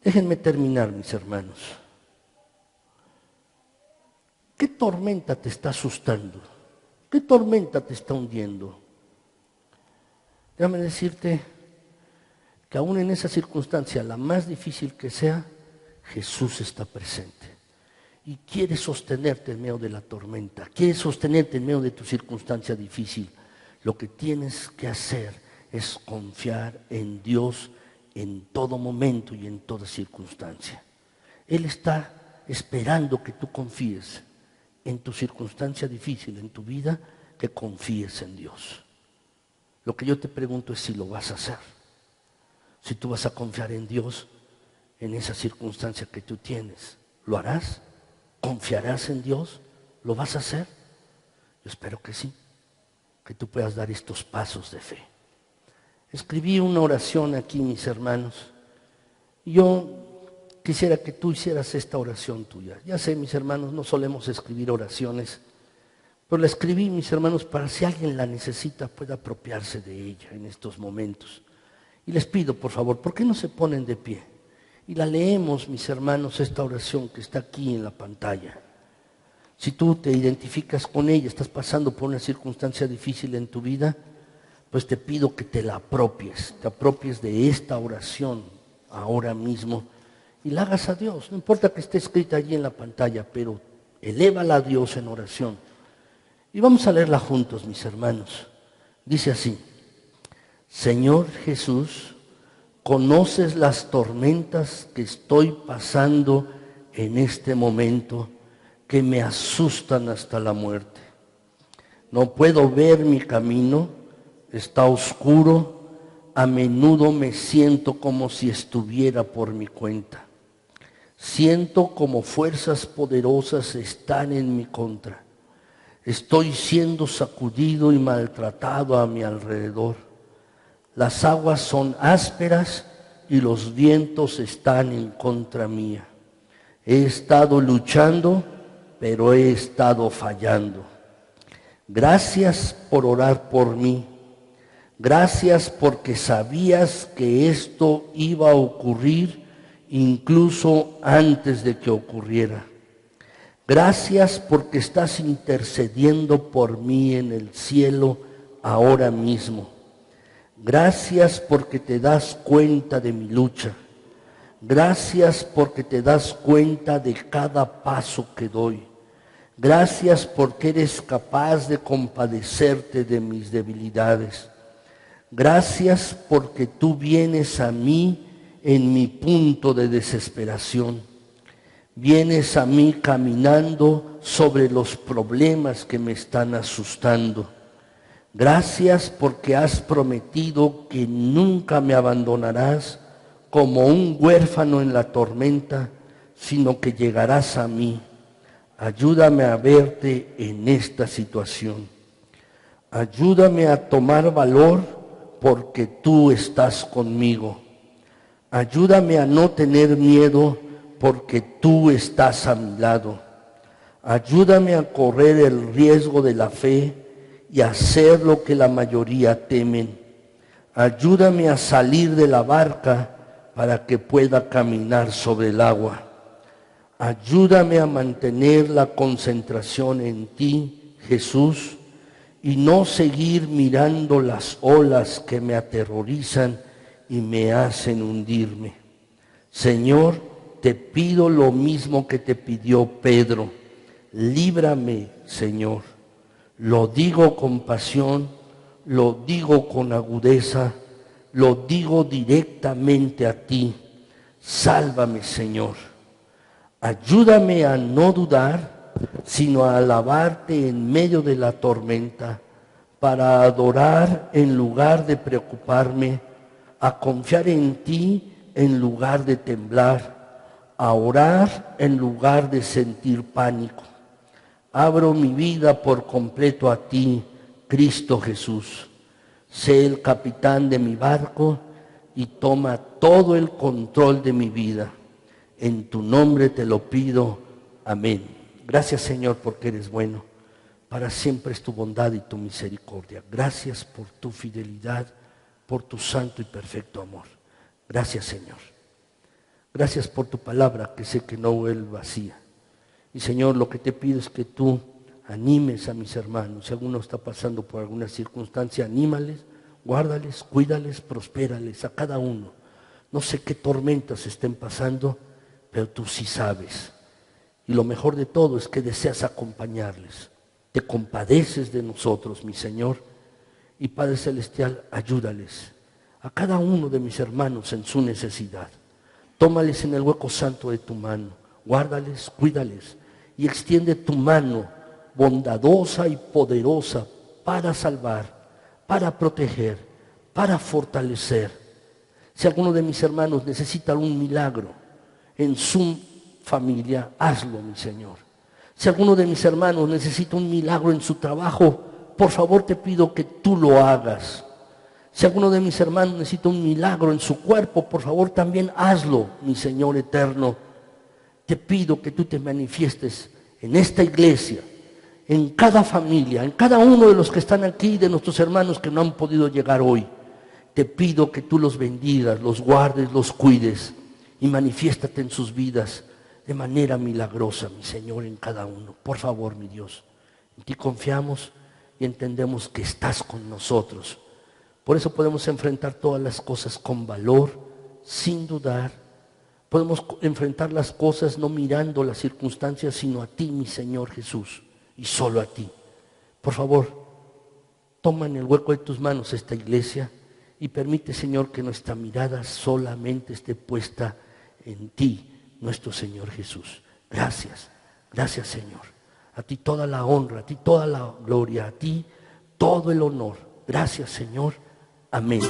Déjenme terminar, mis hermanos. ¿Qué tormenta te está asustando? ¿Qué tormenta te está hundiendo? Déjame decirte que aún en esa circunstancia, la más difícil que sea, Jesús está presente. Y quiere sostenerte en medio de la tormenta, quiere sostenerte en medio de tu circunstancia difícil. Lo que tienes que hacer es confiar en Dios en todo momento y en toda circunstancia. Él está esperando que tú confíes en tu circunstancia difícil, en tu vida, que confíes en Dios. Lo que yo te pregunto es si lo vas a hacer. Si tú vas a confiar en Dios en esa circunstancia que tú tienes, ¿lo harás? ¿Confiarás en Dios? ¿Lo vas a hacer? Yo espero que sí, que tú puedas dar estos pasos de fe. Escribí una oración aquí, mis hermanos, y yo quisiera que tú hicieras esta oración tuya. Ya sé, mis hermanos, no solemos escribir oraciones, pero la escribí, mis hermanos, para si alguien la necesita, pueda apropiarse de ella en estos momentos. Y les pido, por favor, ¿por qué no se ponen de pie? Y la leemos, mis hermanos, esta oración que está aquí en la pantalla. Si tú te identificas con ella, estás pasando por una circunstancia difícil en tu vida, pues te pido que te apropies de esta oración ahora mismo y la hagas a Dios. No importa que esté escrita allí en la pantalla, pero elévala a Dios en oración. Y vamos a leerla juntos, mis hermanos. Dice así: Señor Jesús, conoces las tormentas que estoy pasando en este momento, que me asustan hasta la muerte. No puedo ver mi camino, está oscuro, a menudo me siento como si estuviera por mi cuenta. Siento como fuerzas poderosas están en mi contra. Estoy siendo sacudido y maltratado a mi alrededor. Las aguas son ásperas y los vientos están en contra mía. He estado luchando, pero he estado fallando. Gracias por orar por mí. Gracias porque sabías que esto iba a ocurrir incluso antes de que ocurriera. Gracias porque estás intercediendo por mí en el cielo ahora mismo. Gracias porque te das cuenta de mi lucha. Gracias porque te das cuenta de cada paso que doy. Gracias porque eres capaz de compadecerte de mis debilidades. Gracias porque tú vienes a mí en mi punto de desesperación. Vienes a mí caminando sobre los problemas que me están asustando. Gracias porque has prometido que nunca me abandonarás como un huérfano en la tormenta, sino que llegarás a mí. Ayúdame a verte en esta situación. Ayúdame a tomar valor porque tú estás conmigo. Ayúdame a no tener miedo porque tú estás a mi lado. Ayúdame a correr el riesgo de la fe y hacer lo que la mayoría temen. Ayúdame a salir de la barca para que pueda caminar sobre el agua. Ayúdame a mantener la concentración en ti, Jesús, y no seguir mirando las olas que me aterrorizan y me hacen hundirme. Señor, te pido lo mismo que te pidió Pedro. Líbrame, Señor. Lo digo con pasión, lo digo con agudeza, lo digo directamente a ti. Sálvame, Señor. Ayúdame a no dudar, sino a alabarte en medio de la tormenta, para adorar en lugar de preocuparme, a confiar en ti en lugar de temblar, a orar en lugar de sentir pánico. Abro mi vida por completo a ti, Cristo Jesús. Sé el capitán de mi barco y toma todo el control de mi vida. En tu nombre te lo pido. Amén. Gracias, Señor, porque eres bueno. Para siempre es tu bondad y tu misericordia. Gracias por tu fidelidad, por tu santo y perfecto amor. Gracias, Señor. Gracias por tu palabra, que sé que no vuelve vacía. Y, Señor, lo que te pido es que tú animes a mis hermanos. Si alguno está pasando por alguna circunstancia, anímales, guárdales, cuídales, prospérales a cada uno. No sé qué tormentas estén pasando, pero tú sí sabes. Y lo mejor de todo es que deseas acompañarles. Te compadeces de nosotros, mi Señor. Y Padre Celestial, ayúdales a cada uno de mis hermanos en su necesidad. Tómales en el hueco santo de tu mano. Guárdales, cuídales y extiende tu mano bondadosa y poderosa para salvar, para proteger, para fortalecer. Si alguno de mis hermanos necesita un milagro en su familia, hazlo, mi Señor. Si alguno de mis hermanos necesita un milagro en su trabajo, por favor te pido que tú lo hagas. Si alguno de mis hermanos necesita un milagro en su cuerpo, por favor también hazlo, mi Señor eterno. Te pido que tú te manifiestes en esta iglesia, en cada familia, en cada uno de los que están aquí, de nuestros hermanos que no han podido llegar hoy. Te pido que tú los bendigas, los guardes, los cuides y manifiéstate en sus vidas de manera milagrosa, mi Señor, en cada uno. Por favor, mi Dios, en ti confiamos y entendemos que estás con nosotros. Por eso podemos enfrentar todas las cosas con valor, sin dudar. Podemos enfrentar las cosas no mirando las circunstancias, sino a ti, mi Señor Jesús, y solo a ti. Por favor, toma en el hueco de tus manos esta iglesia y permite, Señor, que nuestra mirada solamente esté puesta en ti, nuestro Señor Jesús. Gracias, gracias, Señor. A ti toda la honra, a ti toda la gloria, a ti todo el honor. Gracias, Señor. Amén.